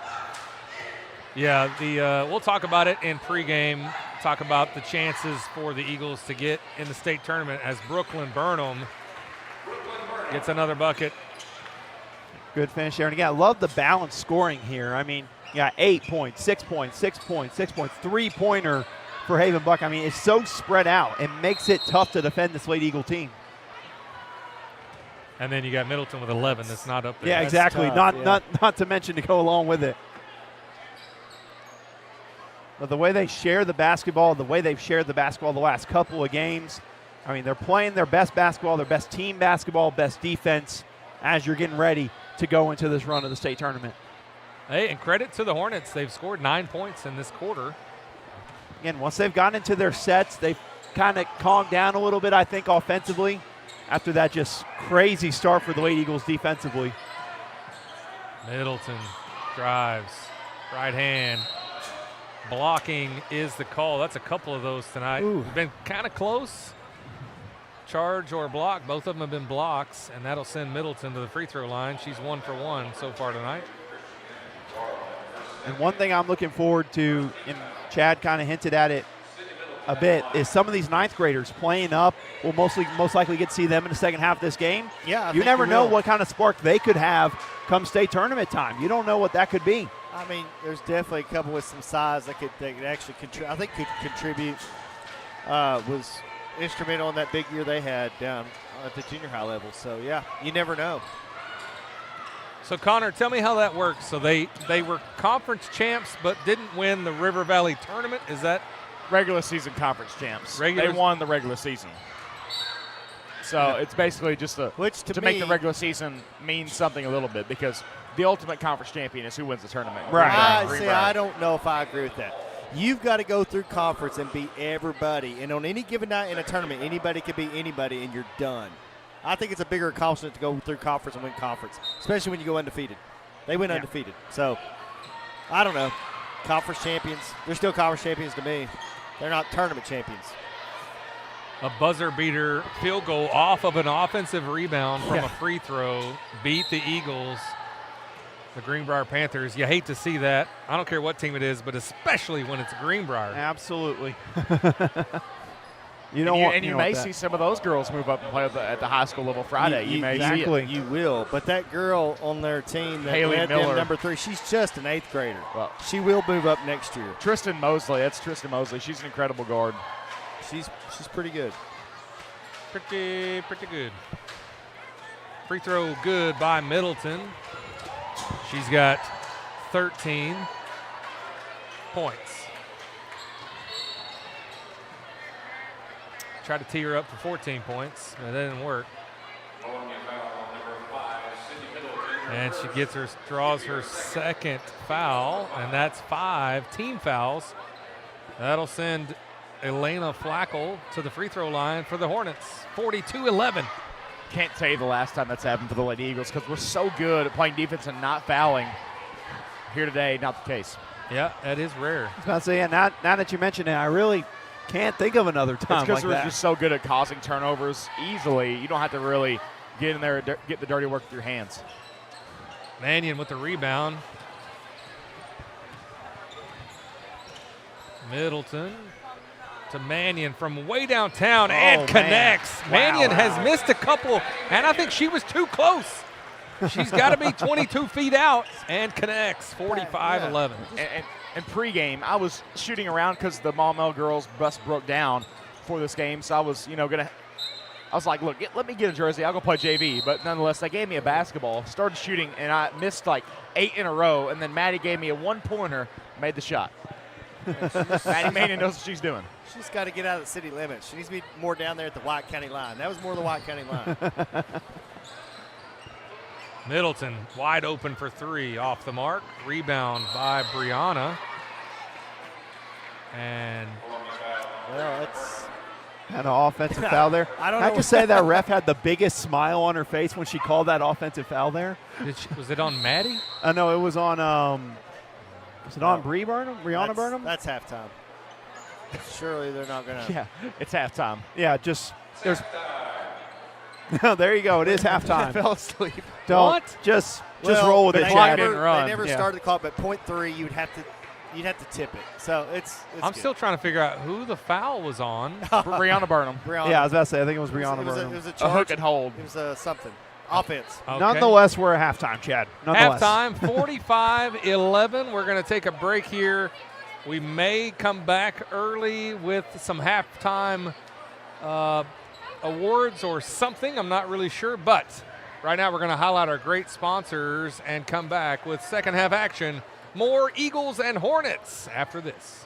Yeah, we'll talk about it in pregame, talk about the chances for the Eagles to get in the state tournament as Brooklyn Burnham gets another bucket. Good finish there. And again, I love the balanced scoring here. I mean, you got 8 points, 6 points, 6 points, 6 points, 3-pointer for Haven Buck. I mean, it's so spread out. It makes it tough to defend this Lady Eagle team. And then you got Middleton with 11 that's not up there. Yeah, exactly. Tough, Not to mention to go along with it. But the way they share the basketball, the way they've shared the basketball the last couple of games, I mean, they're playing their best basketball, their best team basketball, best defense as you're getting ready to go into this run of the state tournament. Hey, and credit to the Hornets. They've scored 9 points in this quarter. Again, once they've gotten into their sets, they've kind of calmed down a little bit, I think, offensively, after that just crazy start for the Lady Eagles defensively. Middleton drives, right hand. Blocking is the call. That's a couple of those tonight. We've been kind of close. Charge or block. Both of them have been blocks, and that'll send Middleton to the free throw line. She's 1 for 1 so far tonight. And one thing I'm looking forward to, and Chad kind of hinted at it a bit, is some of these ninth graders playing up. We'll most likely get to see them in the second half of this game. Yeah, you never know what kind of spark they could have come state tournament time. You don't know what that could be. I mean, there's definitely a couple with some size that could actually contribute. I think could contribute. Was instrumental in that big year they had down at the junior high level. So yeah, you never know. So Connor, tell me how that works. So they were conference champs, but didn't win the River Valley tournament. Is that regular season conference champs? They won the regular season. So it's basically just to make the regular season mean something a little bit, because the ultimate conference champion is who wins the tournament. Right. I don't know if I agree with that. You've got to go through conference and beat everybody. And on any given night in a tournament, anybody can beat anybody, and you're done. I think it's a bigger accomplishment to go through conference and win conference, especially when you go undefeated. They went undefeated. So, I don't know. Conference champions, they're still conference champions to me. They're not tournament champions. A buzzer beater field goal off of an offensive rebound from a free throw beat the Eagles, the Greenbrier Panthers. You hate to see that. I don't care what team it is, but especially when it's Greenbrier. Absolutely. You may see some of those girls move up and play at the high school level Friday. You may see it. You will. But that girl on their team that Haley led Miller, them number 3, she's just an 8th grader. Well, she will move up next year. Tristan Mosley. That's Tristan Mosley. She's an incredible guard. She's pretty good. Pretty good. Free throw good by Middleton. She's got 13 points. Tried to tee her up for 14 points, but that didn't work. And she draws her second foul, and that's 5 team fouls. That'll send Elena Flackel to the free throw line for the Hornets. 42-11. Can't tell you the last time that's happened for the Lady Eagles because we're so good at playing defense and not fouling. Here today, not the case. Yeah, that is rare. I was about to say, yeah, now that you mention it, I really can't think of another time It's because like we're that. just so good at causing turnovers easily. You don't have to really get in there and get the dirty work with your hands. Mannion with the rebound. Middleton to Mannion from way downtown and connects. Man. Mannion Wow. has missed a couple, and I think she was too close. She's got to be 22 feet out and connects, 45-11. And pregame, I was shooting around because the Maumelle girls bus broke down for this game, so I was, I was like, look, let me get a jersey. I'll go play JV. But nonetheless, they gave me a basketball, started shooting, and I missed like 8 in a row. And then Maddie gave me a 1-pointer, made the shot. Maddie Mannion knows what she's doing. She's got to get out of the city limits. She needs to be more down there at the White County line. That was more the White County line. Middleton wide open for 3, off the mark. Rebound by Brianna. And Well, it's Had an offensive foul there. I don't I have know. to say that ref had the biggest smile on her face when she called that offensive foul there. was it on Maddie? No, it was on. Was it on Bree Burnham? Brianna Burnham? That's halftime. Surely they're not going to. Yeah, it's halftime. Yeah, just there's. No, there you go. It is halftime. fell asleep. Don't What? just Well, roll with they it, clock Chad. didn't run. They never Yeah. started the clock, but point 3, you'd have to tip it. So it's I'm good. still trying to figure out who the foul was on. Brianna Burnham. Brianna. Yeah, I was about to say. I think it was It Brianna was Burnham. a A hook charge. and hold. It was something. Offense. Okay. Nonetheless, we're at halftime, Chad. Nonetheless. Halftime, 45-11. We're going to take a break here. We may come back early with some halftime awards or something. I'm not really sure. But right now we're going to highlight our great sponsors and come back with second half action. More Eagles and Hornets after this.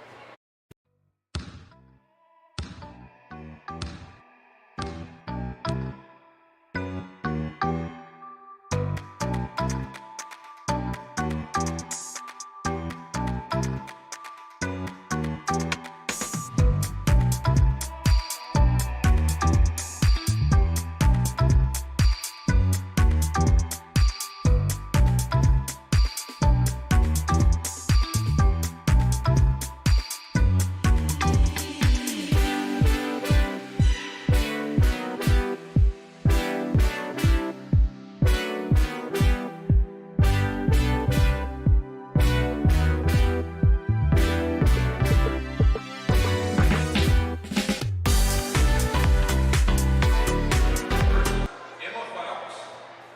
Emma Fox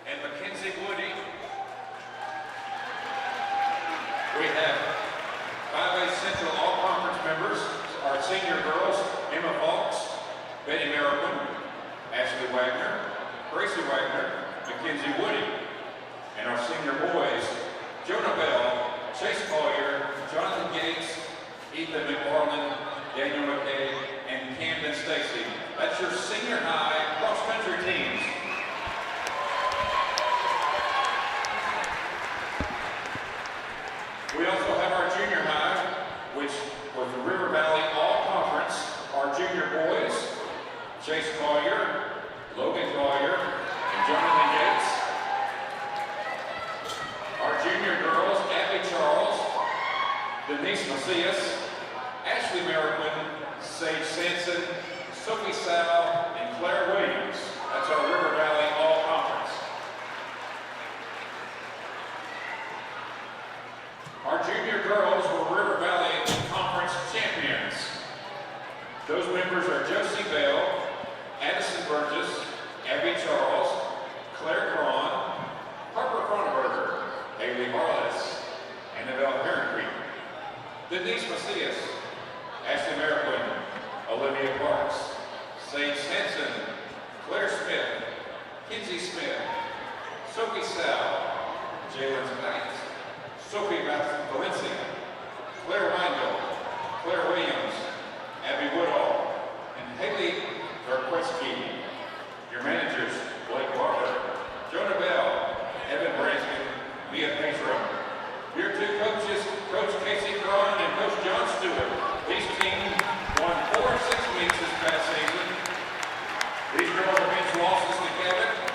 and Mackenzie Woody. We have 5A Central All-Conference members, our senior girls, Emma Fox, Betty Merriman, Ashley Wagner, Gracie Wagner, Mackenzie Woody. And our senior boys, Jonah Bell, Chase Collier, Jonathan Gates, Ethan McFarland, Daniel McKay, and Camden Stacy. That's your senior high cross-country teams. We also have our junior high, which was the River Valley All-Conference. Our junior boys, Chase Collier, Logan Collier, and Jonathan Gates. Our junior girls, Abby Charles, Denise Macias, Ashley Merrickman, Sage Sampson, Sophie Sal, and Claire Williams. That's our River Valley All-Conference. Our junior girls were River Valley Conference champions. Those members are Josie Bell, Addison Burgess, Abby Charles, Claire Cron, Harper Cronenberger, Haley Harless, Annabelle Herrencriek, Denise Macias, Ashley Merrickman, Olivia Parks, Sage Hanson, Claire Smith, Kinsey Smith, Sophie Sal, Jalen Knight, Sophie Valencia, Claire Weinville, Claire Williams, Abby Woodall, and Haley Verkwetsky. Your managers, Blake Walker, Jonah Bell, Evan Branston, Mia Petro. Your two coaches, Coach Casey Cron and Coach John Stewart. These teams won 4 of 6 meets this past season. These girls have been losses to Cabot,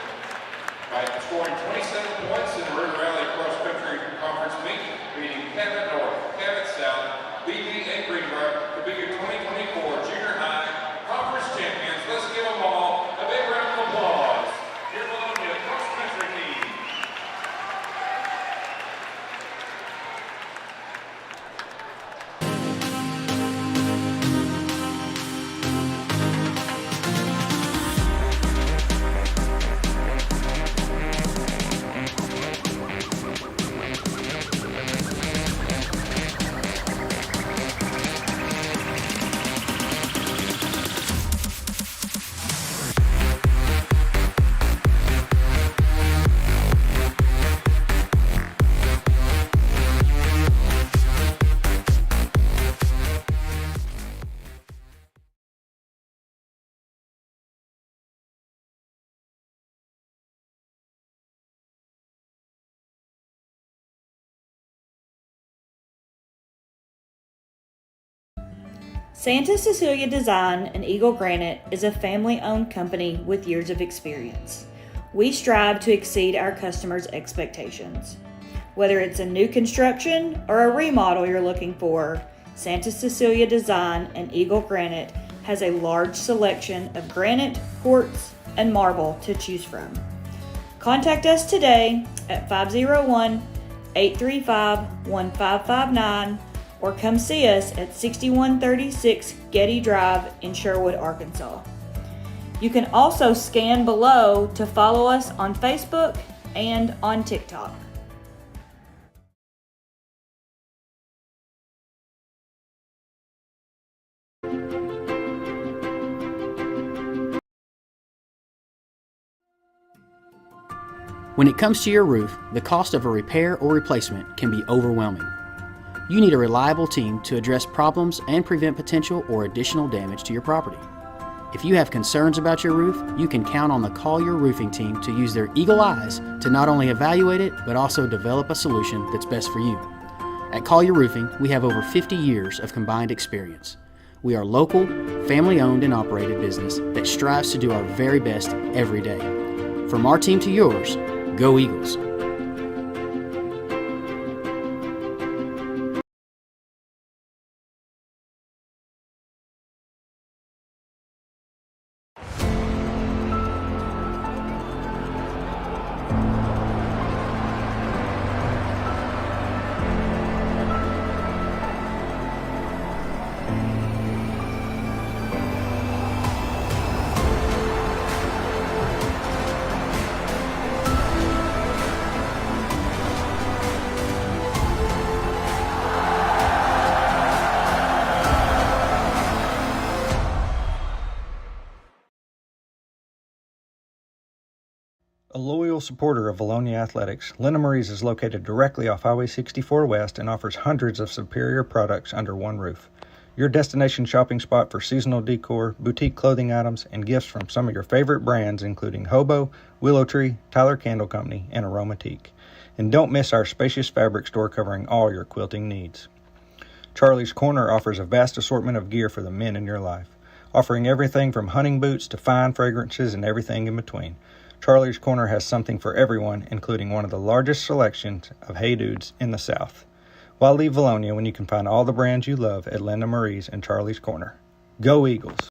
Santa Cecilia Design and Eagle Granite is a family-owned company with years of experience. We strive to exceed our customers' expectations. Whether it's a new construction or a remodel you're looking for, Santa Cecilia Design and Eagle Granite has a large selection of granite, quartz, and marble to choose from. Contact us today at 501-835-1559 or come see us at 6136 Getty Drive in Sherwood, Arkansas. You can also scan below to follow us on Facebook and on TikTok. When it comes to your roof, the cost of a repair or replacement can be overwhelming. You need a reliable team to address problems and prevent potential or additional damage to your property. If you have concerns about your roof, you can count on the Collier Roofing team to use their eagle eyes to not only evaluate it, but also develop a solution that's best for you. At Collier Roofing, we have over 50 years of combined experience. We are local, family-owned and operated business that strives to do our very best every day. From our team to yours, go Eagles! A loyal supporter of Vilonia Athletics, Lena Marie's is located directly off Highway 64 West and offers hundreds of superior products under one roof. Your destination shopping spot for seasonal decor, boutique clothing items, and gifts from some of your favorite brands including Hobo, Willow Tree, Tyler Candle Company, and Aromatique. And don't miss our spacious fabric store covering all your quilting needs. Charlie's Corner offers a vast assortment of gear for the men in your life, offering everything from hunting boots to fine fragrances and everything in between. Charlie's Corner has something for everyone, including one of the largest selections of Hey Dudes in the South. Why leave Vilonia when you can find all the brands you love at Lena Marie's and Charlie's Corner? Go Eagles!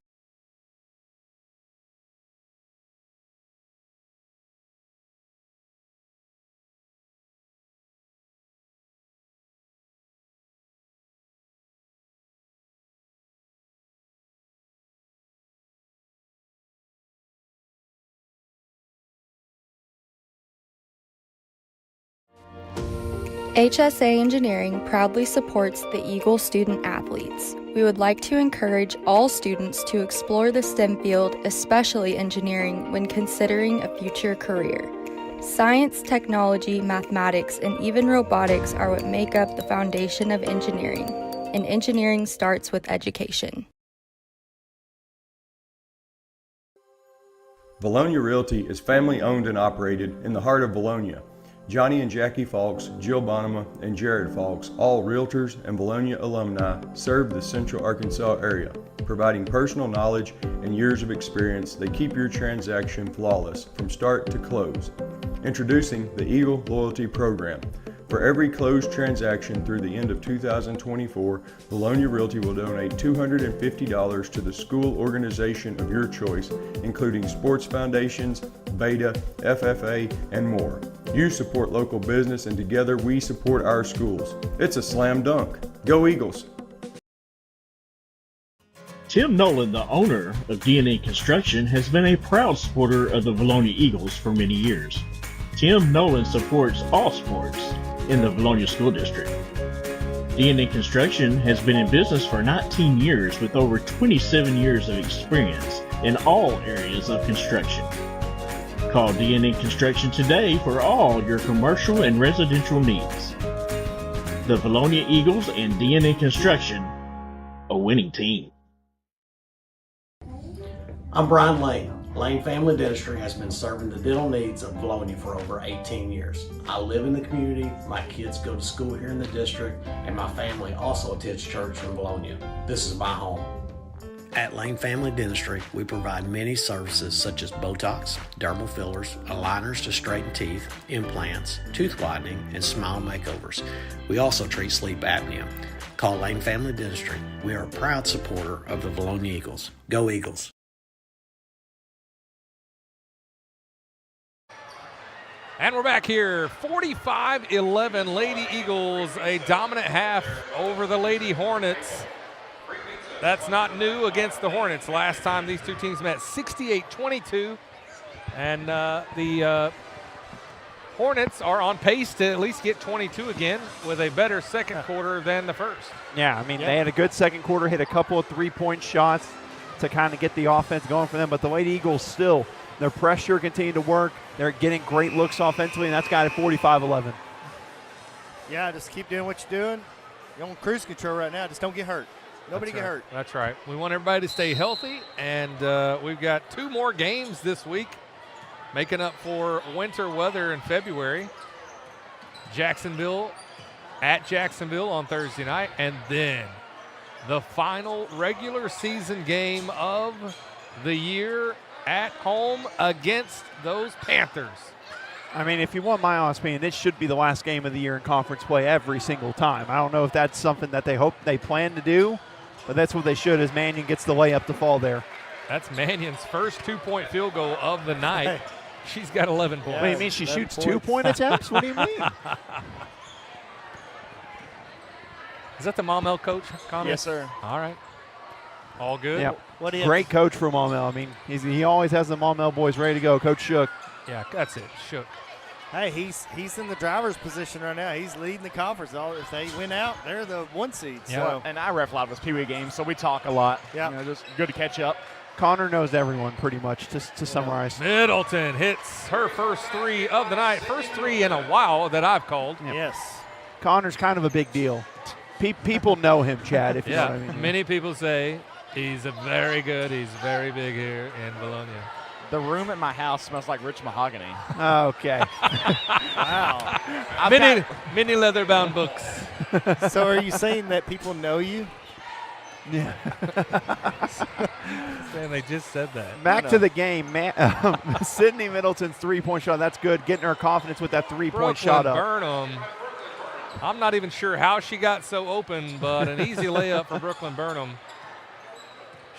HSA Engineering proudly supports the Eagle student athletes. We would like to encourage all students to explore the STEM field, especially engineering, when considering a future career. Science, technology, mathematics, and even robotics are what make up the foundation of engineering, and engineering starts with education. Vilonia Realty is family owned and operated in the heart of Vilonia. Johnny and Jackie Falks, Jill Bonema, and Jared Falks, all realtors and Vilonia alumni, serve the Central Arkansas area, providing personal knowledge and years of experience that keep your transaction flawless from start to close. Introducing the Eagle Loyalty Program. For every closed transaction through the end of 2024, Vilonia Realty will donate $250 to the school organization of your choice, including sports foundations, Beta, FFA, and more. You support local business, and together we support our schools. It's a slam dunk. Go Eagles! Tim Nolan, the owner of DNA Construction, has been a proud supporter of the Vilonia Eagles for many years. Tim Nolan supports all sports in the Vilonia School District. DNA Construction has been in business for 19 years with over 27 years of experience in all areas of construction. Call DNA Construction today for all your commercial and residential needs. The Vilonia Eagles and DNA Construction, a winning team. I'm Brian Lane. Lane Family Dentistry has been serving the dental needs of Vilonia for over 18 years. I live in the community, my kids go to school here in the district, and my family also attends church in Vilonia. This is my home. At Lane Family Dentistry, we provide many services such as Botox, dermal fillers, aligners to straighten teeth, implants, tooth whitening, and smile makeovers. We also treat sleep apnea. Call Lane Family Dentistry. We are a proud supporter of the Vilonia Eagles. Go Eagles! And we're back here, 45-11 Lady Eagles, a dominant half over the Lady Hornets. That's not new against the Hornets. Last time these two teams met, 68-22. And the Hornets are on pace to at least get 22 again with a better second quarter than the first. Yeah, I mean, they had a good second quarter, hit a couple of three-point shots to kind of get the offense going for them. But the Lady Eagles still, their pressure continued to work. They're getting great looks offensively, and that's got it 45-11. Yeah, just keep doing what you're doing. You're on cruise control right now. Just don't get hurt. Nobody get hurt. That's right. We want everybody to stay healthy, and we've got 2 more games this week, making up for winter weather in February. Jacksonville at Jacksonville on Thursday night, and then the final regular season game of the year at home against those Panthers. I mean, if you want my honest opinion, this should be the last game of the year in conference play every single time. I don't know if that's something that they plan to do, but that's what they should, as Mannion gets the layup to fall there. That's Mannion's first 2-point field goal of the night. She's got 11 points. Wait, you mean she shoots 2-point attempts? What do you mean? Is that the Maumelle coach, Connor? Yes, sir. All right. All good? Yeah. Great coach for Maumelle. I mean, he always has the Maumelle boys ready to go. Coach Shook. Yeah, that's it. Shook. Hey, he's in the driver's position right now. He's leading the conference. If they win out, they're the 1 seed. Yeah. So. And I ref a lot of his Pee Wee games, so we talk a lot. Yeah. Just good to catch up. Connor knows everyone pretty much, just to summarize. Middleton hits her first 3 of the night. First 3 in a while that I've called. Yeah. Yes. Connor's kind of a big deal. People know him, Chad, if you know what I mean. Many people say he's he's very big here in Vilonia. The room at my house smells like rich mahogany. Okay. Wow. Many leather-bound books. So are you saying that people know you? Yeah. Saying they just said that. Back to the game. Sydney Middleton's 3-point shot. That's good. Getting her confidence with that 3-point shot up. Burnham. I'm not even sure how she got so open, but an easy layup for Brooklyn Burnham.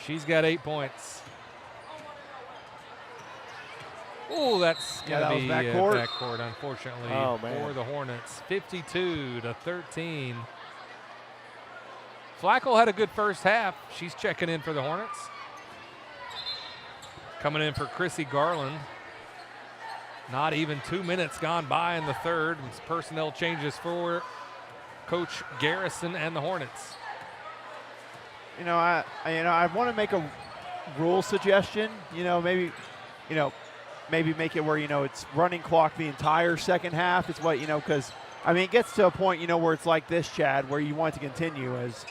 She's got 8 points. Oh, that's going to be backcourt, unfortunately, for the Hornets. 52-13. Flacco had a good first half. She's checking in for the Hornets. Coming in for Chrissy Garland. Not even 2 minutes gone by in the third. It's personnel changes for Coach Garrison and the Hornets. I want to make a rule suggestion. Maybe make it where, it's running clock the entire second half. It's what, because, it gets to a point, where it's like this, Chad, where you want it to continue as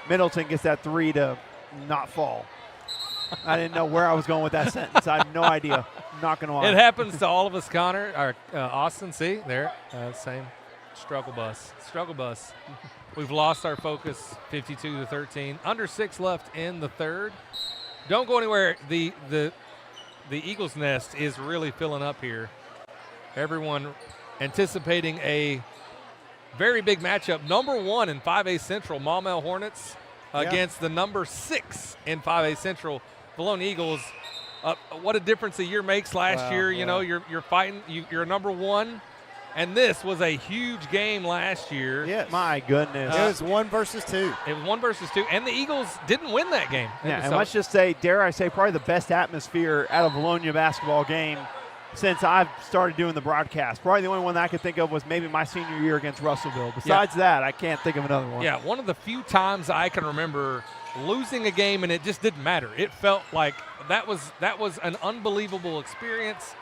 Middleton gets that 3 to not fall. I didn't know where I was going with that sentence. I have no idea. I'm not going to lie. It happens to all of us, Connor. Or Austin, see? There, same. Struggle bus. We've lost our focus, 52-13. Under 6 left in the third. Don't go anywhere. The Eagles' nest is really filling up here. Everyone anticipating a very big matchup. Number 1 in 5A Central, Maumelle Hornets against the number 6 in 5A Central, Vilonia Eagles. What a difference a year makes. Last year, you're fighting. You're number 1. And this was a huge game last year. Yes. My goodness. It was 1 versus 2. It was 1 versus 2. And the Eagles didn't win that game. Yeah, and let's just say, dare I say, probably the best atmosphere out of a Vilonia basketball game since I've started doing the broadcast. Probably the only one that I could think of was maybe my senior year against Russellville. Besides that, I can't think of another one. Yeah, one of the few times I can remember losing a game and it just didn't matter. It felt like that was an unbelievable experience.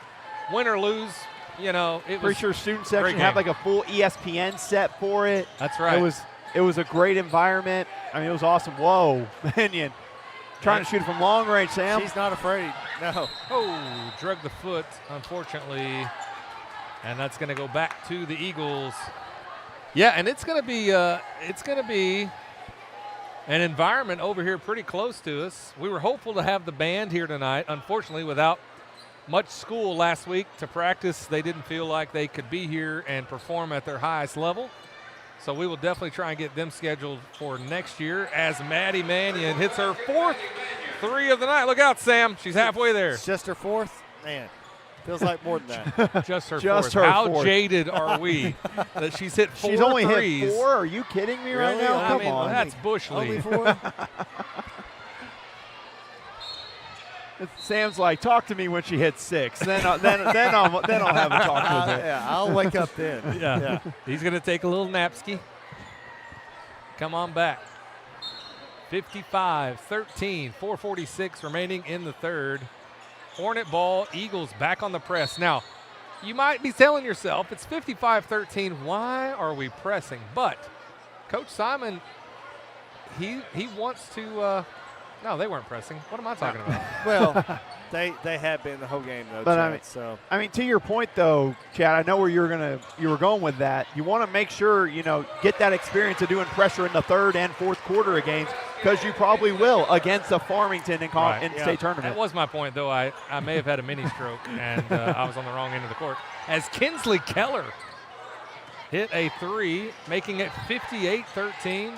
Win or lose, it was pretty sure student section had like a full ESPN set for it. That's right. It was a great environment. It was awesome. Whoa, Mannion. Trying to shoot it from long range, Sam. She's not afraid. No. Oh, drug the foot, unfortunately. And that's going to go back to the Eagles. Yeah, and it's going to be An environment over here pretty close to us. We were hopeful to have the band here tonight. Unfortunately, without much school last week to practice, they didn't feel like they could be here and perform at their highest level. So we will definitely try and get them scheduled for next year as Maddie Mannion hits her 4th 3 of the night. Look out, Sam. She's halfway there. It's just her 4th? Man, feels like more than that. Just her Just 4th. her How 4th. jaded are we that she's hit 4 She's only threes? hit 4? Are you kidding me right Really? now? I Come mean, on. that's Bush Only League. 4? Sam's like, talk to me when she hits 6. Then I'll have a talk with her. Yeah, I'll wake up then. Yeah. He's going to take a little napski. Come on back. 55-13, 4:46 remaining in the third. Hornet ball, Eagles back on the press. Now, you might be telling yourself, it's 55-13, why are we pressing? But Coach Simon, he wants to no, they weren't pressing. What am I talking about? Well, they have been the whole game, though, But Chad, I mean, to your point, though, Chad, I know where you were going with that. You want to make sure, get that experience of doing pressure in the third and fourth quarter of games, because you probably will against a Farmington in state tournament. That was my point, though. I may have had a mini stroke, and I was on the wrong end of the court. As Kinsley Keller hit a 3, making it 58-13.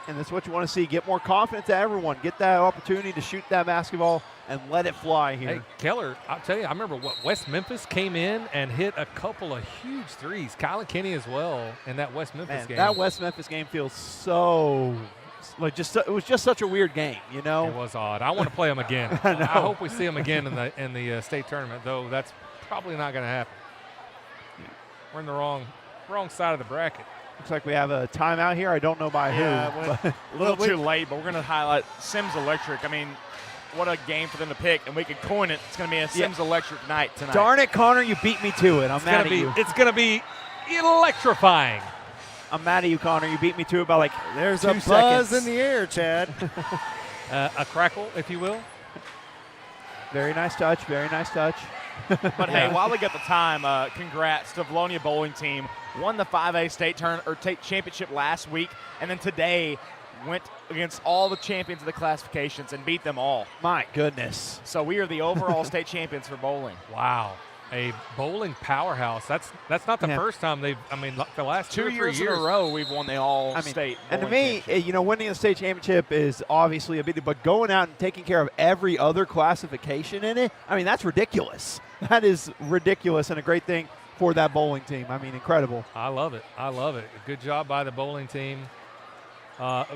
And that's what you want to see. Get more confidence to everyone. Get that opportunity to shoot that basketball and let it fly here. Hey, Keller, I'll tell you, I remember West Memphis came in and hit a couple of huge threes. Kylan Kinney as well in that West Memphis game. That West Memphis game feels so it was just such a weird game, It was odd. I want to play them again. I know. I hope we see them again in the state tournament, though that's probably not going to happen. We're in the wrong side of the bracket. Looks like we have a timeout here. I don't know by who. A little too late, but we're going to highlight Sims Electric. I mean, what a game for them to pick, and we could coin it. It's going to be a Sims Electric night tonight. Darn it, Connor, you beat me to it. I'm mad at you. It's going to be electrifying. I'm mad at you, Connor. You beat me to it by there's 2 a buzz seconds. in the air, Chad. A crackle, if you will. Very nice touch. Very nice touch. But hey, while we got the time, congrats to Vilonia bowling team. Won the 5A state championship last week, and then today went against all the champions of the classifications and beat them all. My goodness. So we are the overall state champions for bowling. Wow. A bowling powerhouse. That's not the first time the last 2 or 3 years in a row we've won the all-state And to bowling me, winning the state championship is obviously a big deal, but going out and taking care of every other classification in it, that's ridiculous. That is ridiculous and a great thing for that bowling team. Incredible. I love it. Good job by the bowling team.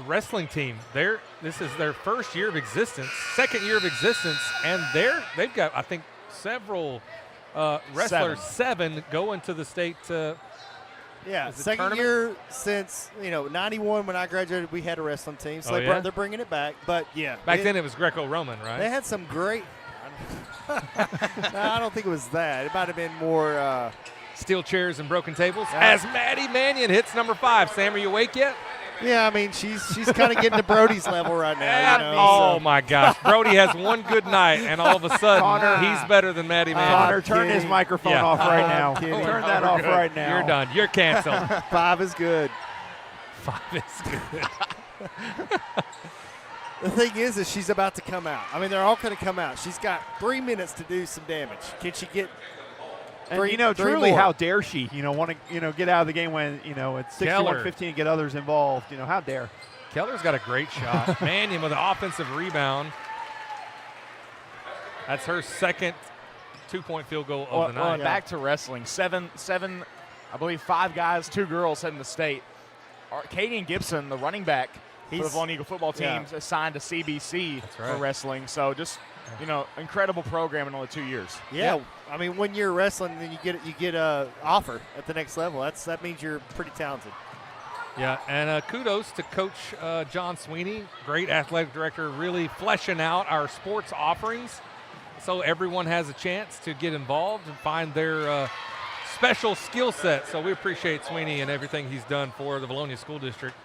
Wrestling team, this is their first year of existence, second year of existence, and they've got, I think, several wrestlers, 7 going to the state second tournament? year since 91 when I graduated, we had a wrestling team, so they're bringing it back. But back then it was Greco-Roman, right? They had some great. No, I don't think it was that. It might have been more steel chairs and broken tables. As Maddie Mannion hits number 5. Sam, are you awake yet? Yeah, she's kind of getting to Brody's level right now. My gosh, Brody has one good night, and all of a sudden he's better than Maddie Mannion. Connor, turn his microphone off right now. Turn that off right now. You're done. You're canceled. 5 is good. 5 is good. The thing is she's about to come out. They're all going to come out. She's got 3 minutes to do some damage. Can she get three truly more? How dare she, want to, get out of the game when, it's 61-15 and get others involved. How dare. Keller's got a great shot. Mannion with an offensive rebound. That's her second 2-point field goal of the night. Back to wrestling. 7, I believe 5 guys, 2 girls heading to state. Katie Gibson, the running back for the Vilonia Eagle football team, assigned to CBC for wrestling. So just incredible program in only 2 years. Yeah. When you're wrestling, then you get a offer at the next level. That means you're pretty talented. Yeah, and kudos to Coach John Sweeney, great athletic director, really fleshing out our sports offerings so everyone has a chance to get involved and find their special skill set. So we appreciate Sweeney and everything he's done for the Vilonia School District.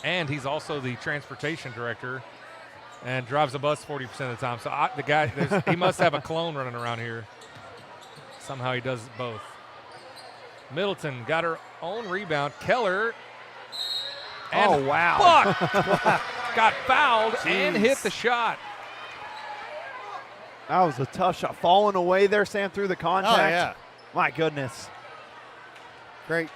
And he's also the transportation director and drives a bus 40% of the time. So the guy, he must have a clone running around here. Somehow he does both. Middleton got her own rebound. Keller And wow. Buck got fouled and hit the shot. That was a tough shot. Falling away there, Sam, through the contact. Oh, yeah. My goodness. Great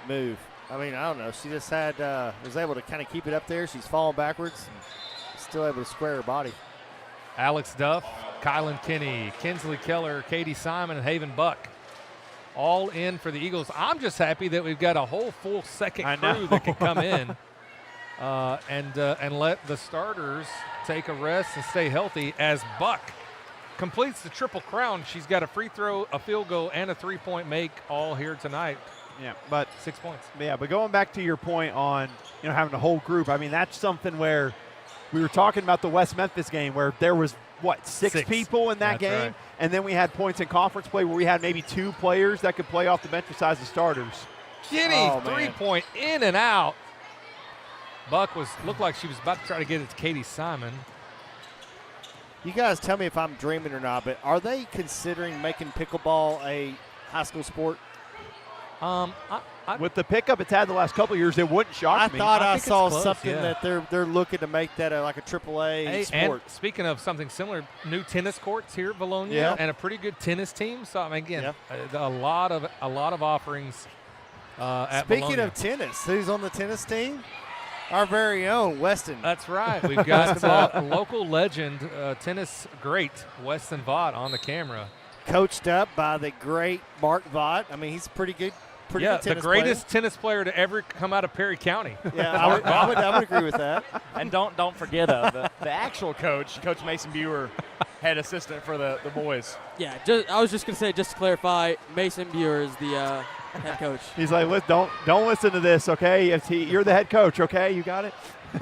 move. I mean, I don't know. She just was able to kind of keep it up there. She's falling backwards and still able to square her body. Alex Duff, Kylan Kinney, Kinsley Keller, Katie Simon, and Haven Buck all in for the Eagles. I'm just happy that we've got a whole full second crew that can come in and let the starters take a rest and stay healthy as Buck completes the triple crown. She's got a free throw, a field goal, and a three-point make all here tonight. Yeah, but 6 points. Yeah, but going back to your point on having a whole group, I mean that's something where we were talking about the West Memphis game where there was six people in that game, right. And then we had points in conference play where we had maybe 2 players that could play off the bench besides the starters. Kinney, three-point in and out. Buck looked like she was about to try to get it to Katie Simon. You guys tell me if I'm dreaming or not, but are they considering making pickleball a high school sport? With the pickup it's had the last couple of years, it wouldn't shock me. I thought I think saw it's close, something yeah. that they're looking to make that like a AAA sport. And speaking of something similar, new tennis courts here at Vilonia, Yeah. and a pretty good tennis team. So I mean, again, a lot of offerings at Speaking Vilonia. of tennis, who's on the tennis team? Our very own Weston. That's right. We've got local legend, tennis great Weston Vaught on the camera. Coached up by the great Mark Vaught. I mean, he's pretty good. Pretty good The tennis greatest tennis player to ever come out of Perry County. Yeah, I would agree with that. And don't forget the actual coach, Coach Mason Buer, head assistant for the boys. Yeah, I was just going to say, just to clarify, Mason Buer is the head coach. He's like, don't listen to this, okay? You're the head coach, okay? You got it?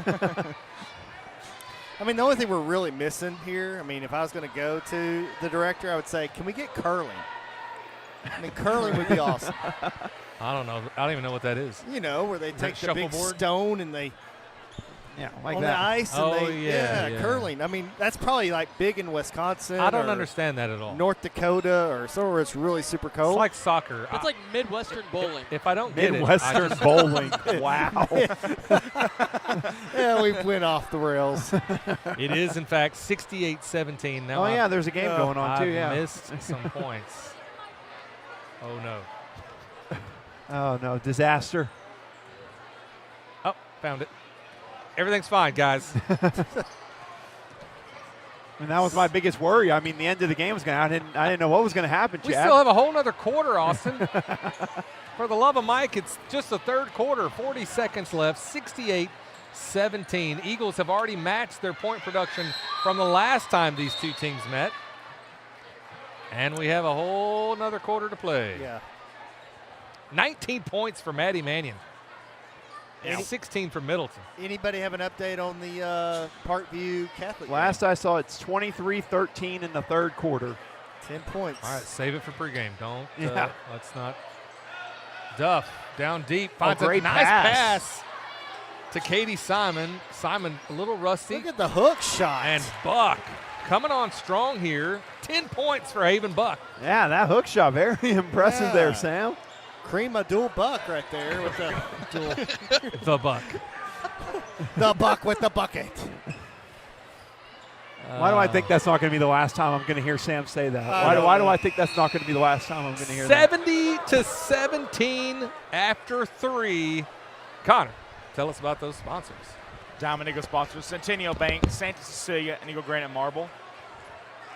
I mean, the only thing we're really missing here, I mean, if I was going to go to the director, I would say, can we get curling? I mean, curling would be awesome. I don't know. I don't even know what that is. You know, where they Is that take the big shuffleboard? stone and they like on that. the ice. And Oh, they, yeah. curling. I mean, that's probably like big in Wisconsin. I don't or understand that at all. North Dakota or somewhere where it's really super cold. It's like soccer. It's like Midwestern bowling. If I don't get Midwestern it, I just, bowling. Wow. Yeah, we went off the rails. it is, in fact, 68-17. Now Oh, there's a game going on, too, I've yeah. missed some points. Oh, no. Oh, no, disaster. Oh, found it. Everything's fine, guys. And that was my biggest worry. I mean, the end of the game was going to I didn't know what was going to happen, We Chad. still have a whole nother quarter, Austin. For the love of Mike, it's just the third quarter. 40 seconds left, 68-17. Eagles have already matched their point production from the last time these two teams met. And we have a whole nother quarter to play. Yeah. 19 points for Maddie Mannion. Yeah. 16 for Middleton. Anybody have an update on the Parkview Catholic Last game? I saw, it's 23-13 in the third quarter. 10 points. All right, save it for pregame. Don't. Yeah. Let's not. Duff down deep. Finds great a nice pass. to Katie Simon. Simon a little rusty. Look at the hook shot. And Buck coming on strong here. 10 points for Haven Buck. Yeah, that hook shot, very impressive there, Sam. Cream a dual buck right there with the dual. The Buck. The buck with the bucket. Why do I think that's not going to be the last time I'm going to hear Sam say that? Why do I think that's not going to be the last time I'm going to hear that? 70-17 after 3. Connor, tell us about those sponsors. Diamond Eagle sponsors, Centennial Bank, Santa Cecilia, and Eagle Granite Marble.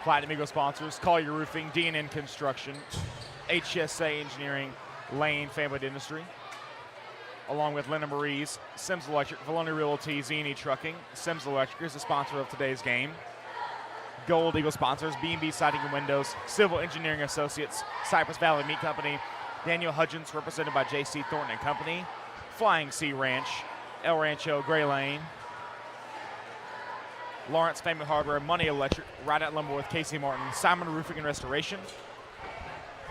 Platinum Eagle sponsors, Collier Roofing, D&N Construction, HSA Engineering, Lane Family Dentistry, along with Linda Marie's, Sims Electric, Vilonia Realty, Z&E Trucking. Sims Electric is the sponsor of today's game. Gold Eagle sponsors, B&B Siding and Windows, Civil Engineering Associates, Cypress Valley Meat Company, Daniel Hudgens, represented by J.C. Thornton and Company, Flying Sea Ranch, El Rancho, Gray Lane, Lawrence Family Hardware, Money Electric, Ride Out Lumber with Casey Martin, Simon Roofing and Restoration,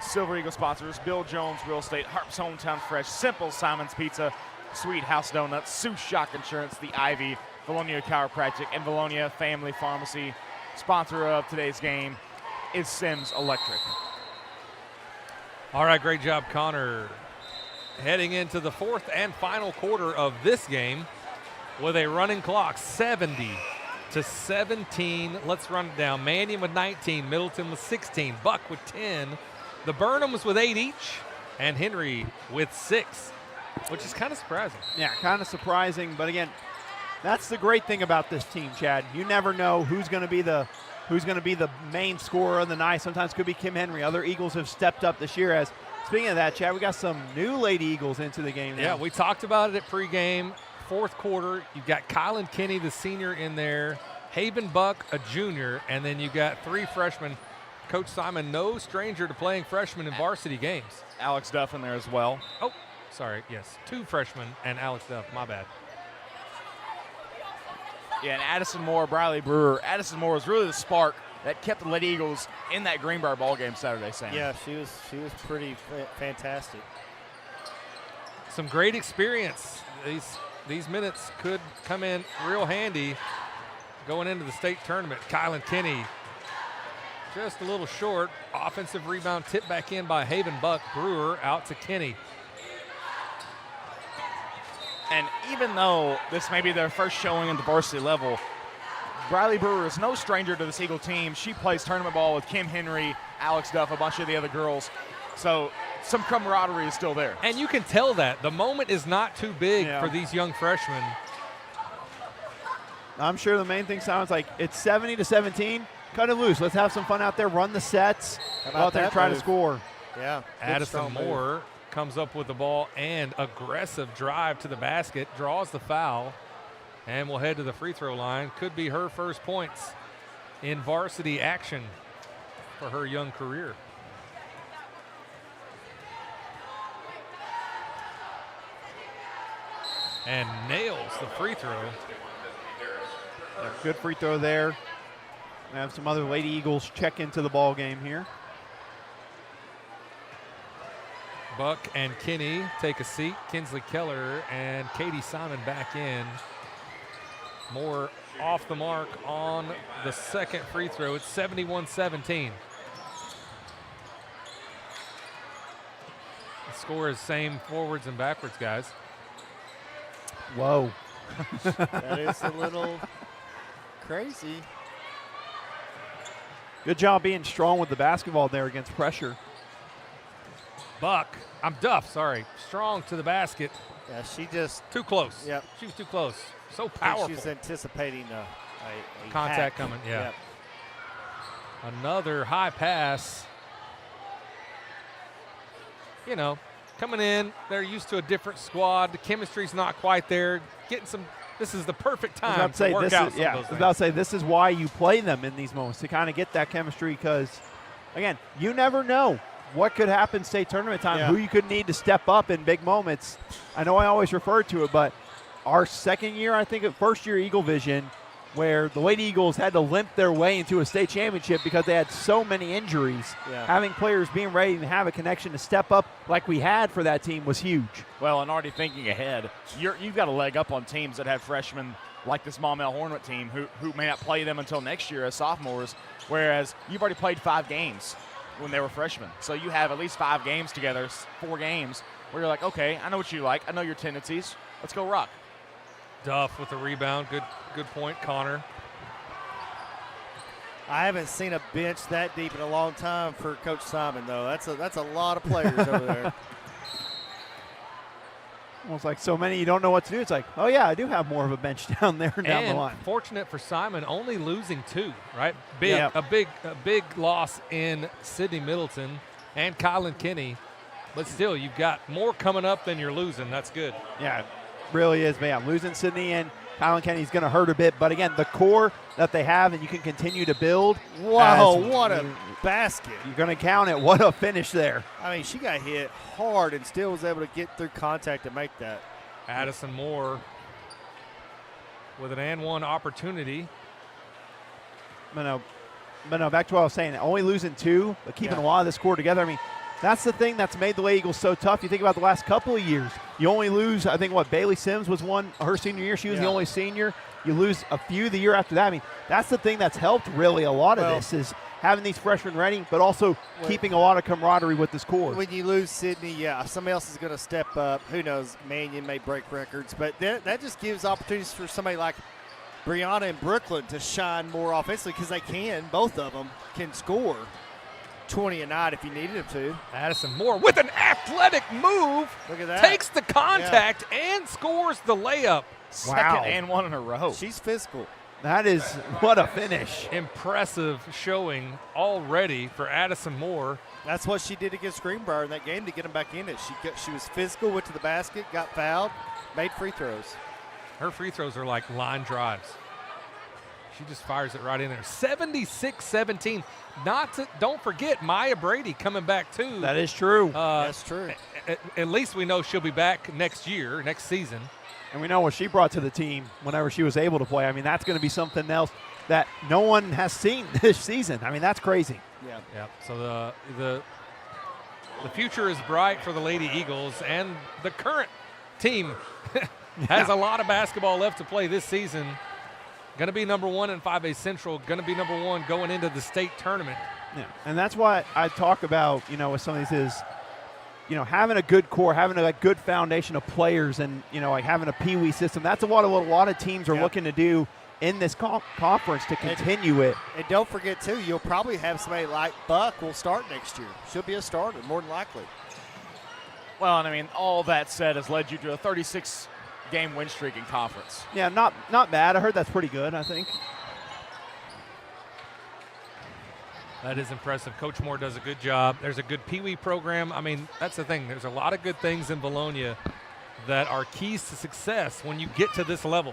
Silver Eagle sponsors, Bill Jones Real Estate, Harp's Hometown Fresh, Simple Simon's Pizza, Sweet House Donuts, Sioux Shock Insurance, The Ivy, Vilonia Chiropractic, and Vilonia Family Pharmacy. Sponsor of today's game is Sims Electric. All right, great job, Connor. heading into the fourth and final quarter of this game with a running clock 70-17. Let's run it down. Mannion with 19, Middleton with 16, Buck with 10, the Burnhams with 8 each, and Henry with 6, which is kind of surprising. Yeah, kind of surprising, but again, that's the great thing about this team, Chad. You never know who's going to be the main scorer of the night. Sometimes it could be Kim Henry. Other Eagles have stepped up this year. Speaking of that, Chad, we got some new Lady Eagles into the game now. Yeah, we talked about it at pregame. Fourth quarter, you've got Kylan Kinney, the senior, in there, Haven Buck, a junior, and then you've got 3 freshmen. Coach Simon, no stranger to playing freshmen in varsity games. Alex Duff in there as well. Oh, sorry, yes, 2 freshmen and Alex Duff, my bad. Yeah, and Addison Moore, Briley Brewer. Addison Moore was really the spark that kept the Lady Eagles in that Greenbrier ball game Saturday, Sam. Yeah, she was pretty fantastic. Some great experience. These minutes could come in real handy going into the state tournament. Kylan Kinney just a little short. Offensive rebound tipped back in by Haven Buck. Brewer out to Kinney. And even though this may be their first showing at the varsity level, Briley Brewer is no stranger to this Eagle team. She plays tournament ball with Kim Henry, Alex Duff, a bunch of the other girls. So some camaraderie is still there. And you can tell that. The moment is not too big for these young freshmen. I'm sure the main thing sounds like it's 70-17. Cut it loose. Let's have some fun out there. Run the sets. Go out there and try to score. Yeah. Addison Moore comes up with the ball and aggressive drive to the basket, draws the foul, and will head to the free throw line. Could be her first points in varsity action for her young career. And nails the free throw. Yeah, good free throw there. We have some other Lady Eagles check into the ball game here. Buck and Kinney take a seat. Kinsley Keller and Katie Simon back in. Moore off the mark on the second free throw. It's 71-17. The score is same forwards and backwards, guys. Whoa. That is a little crazy. Good job being strong with the basketball there against pressure. Duff, sorry. Strong to the basket. Yeah, she just. Too close. Yep. She was too close. So powerful. She's anticipating a contact hack. coming, yeah. Yep. Another high pass. You know, coming in, they're used to a different squad. The chemistry's not quite there. Getting some. This is the perfect time to work out some of those things. I was about to say, this is why you play them in these moments, to kind of get that chemistry, because, again, you never know what could happen state tournament time, who you could need to step up in big moments. I know I always refer to it, but our second year, I think, first year Eaglevision, where the Lady Eagles had to limp their way into a state championship because they had so many injuries. Yeah. Having players being ready to have a connection to step up like we had for that team was huge. Well, and already thinking ahead, you've got a leg up on teams that have freshmen like this Maumelle Hornet team who may not play them until next year as sophomores, whereas you've already played 5 games when they were freshmen. So you have at least 5 games together, 4 games, where you're like, okay, I know what you like. I know your tendencies. Let's go rock. Duff with the rebound. Good point, Connor. I haven't seen a bench that deep in a long time for Coach Simon, though. That's a lot of players over there. Almost like so many you don't know what to do. It's like, oh, yeah, I do have more of a bench down there down the line. Fortunate for Simon, only losing 2, right? Yep. A big loss in Sydney Middleton and Kylan Kinney. But still, you've got more coming up than you're losing. That's good. Yeah, it really is. But yeah, losing Sydney and Kylan Kenny's going to hurt a bit. But again, the core that they have and you can continue to build. Wow, what a basket. You're going to count it. What a finish there. I mean, she got hit hard and still was able to get through contact to make that. Addison Moore with an and one opportunity. But no, back to what I was saying. Only losing 2, but keeping a lot of this core together. I mean, That's the thing that's made the Lady Eagles so tough. You think about the last couple of years. You only lose, I think, Bailey Sims was one her senior year. She was the only senior. You lose a few the year after that. I mean, that's the thing that's helped really a lot of this is having these freshmen ready, but also keeping a lot of camaraderie with this core. When you lose Sydney, somebody else is going to step up. Who knows? Mannion may break records, but that just gives opportunities for somebody like Brianna and Brooklyn to shine more offensively because they can. Both of them can score 20 a night if you needed them to. Addison Moore with an athletic move. Look at that. Takes the contact and scores the layup. Second and one in a row. She's physical. That is what a finish. Impressive showing already for Addison Moore. That's what she did against Greenbrier in that game to get them back in it. She was physical, went to the basket, got fouled, made free throws. Her free throws are like line drives. She just fires it right in there. 76-17. Don't forget Maya Brady coming back too. That is true. That's true. At least we know she'll be back next season. And we know what she brought to the team whenever she was able to play. I mean, that's going to be something else that no one has seen this season. I mean, that's crazy. Yeah. So the future is bright for the Lady Eagles, and the current team has a lot of basketball left to play this season. Going to be number 1 in 5A Central. Going to be number 1 going into the state tournament. Yeah, and that's why I talk about, with some of these is, having a good core, having a good foundation of players, and like having a peewee system. That's what a lot of teams are looking to do in this conference to continue it. And don't forget too, you'll probably have somebody like Buck will start next year. She'll be a starter more than likely. Well, and I mean, all that said has led you to a 36-game win streak in conference. Yeah, not bad. I heard that's pretty good, I think. That is impressive. Coach Moore does a good job. There's a good peewee program. I mean, that's the thing. There's a lot of good things in Vilonia that are keys to success when you get to this level.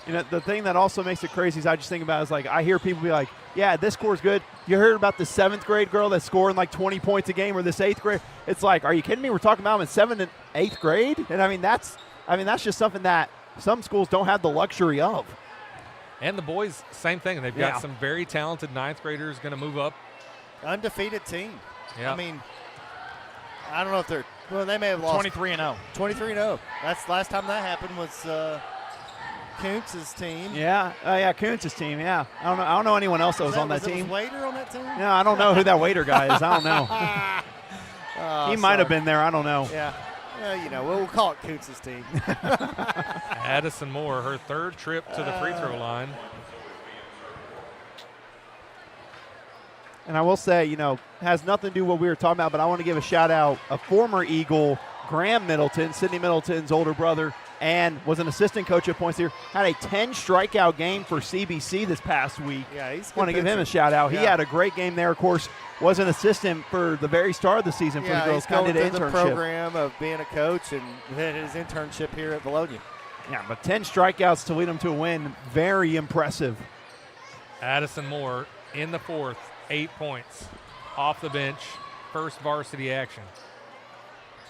The thing that also makes it crazy is I just think about is like I hear people be like, yeah, this score's good. You heard about the 7th grade girl that's scoring like 20 points a game, or this 8th grade? It's like, are you kidding me? We're talking about them in 7th and 8th grade? And I mean, that's just something that some schools don't have the luxury of. And the boys, same thing. They've got some very talented 9th graders going to move up. Undefeated team. Yeah. I mean, I don't know if they're – well, they may have lost. 23-0. 23-0. That's the last time that happened was Kuntz's team. Yeah, Kuntz's team, yeah. I don't know anyone else that was on that team. Was Waiter on that team? Yeah, I don't know who that Waiter guy is. I don't know. He might have been there. I don't know. Yeah. We'll call it Kuntz's team. Addison Moore, her 3rd trip to the free throw line. And I will say, has nothing to do with what we were talking about, but I want to give a shout out, a former Eagle, Graham Middleton, Sydney Middleton's older brother, and was an assistant coach at Points here, had a 10 strikeout game for CBC this past week. Yeah, he's want to give him a shout out. Yeah. He had a great game there, of course. Was an assistant for the very start of the season for the girls. He's going through the program of being a coach and had his internship here at Vilonia. Yeah, but 10 strikeouts to lead them to a win, very impressive. Addison Moore in the 4th, 8 points. Off the bench, first varsity action.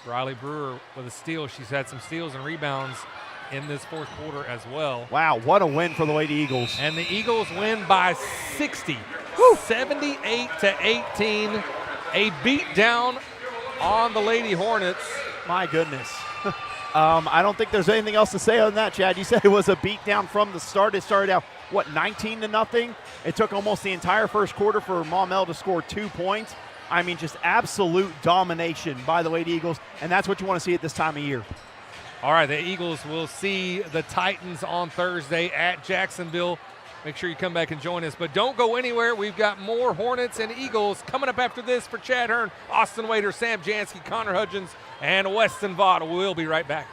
Riley Brewer with a steal. She's had some steals and rebounds in this 4th quarter as well. Wow, what a win for the Lady Eagles. And the Eagles win by 60. 78-18. A beat down on the Lady Hornets. My goodness. I don't think there's anything else to say other than that, Chad. You said it was a beat down from the start. It started out, 19-0? It took almost the entire first quarter for Maumelle to score 2 points. I mean, just absolute domination by the Lady Eagles, and that's what you want to see at this time of year. All right, the Eagles will see the Titans on Thursday at Jacksonville. Make sure you come back and join us. But don't go anywhere. We've got more Hornets and Eagles coming up after this for Chad Hearn, Austin Waiter, Sam Jansky, Connor Hudgens, and Weston Vaught. We'll be right back.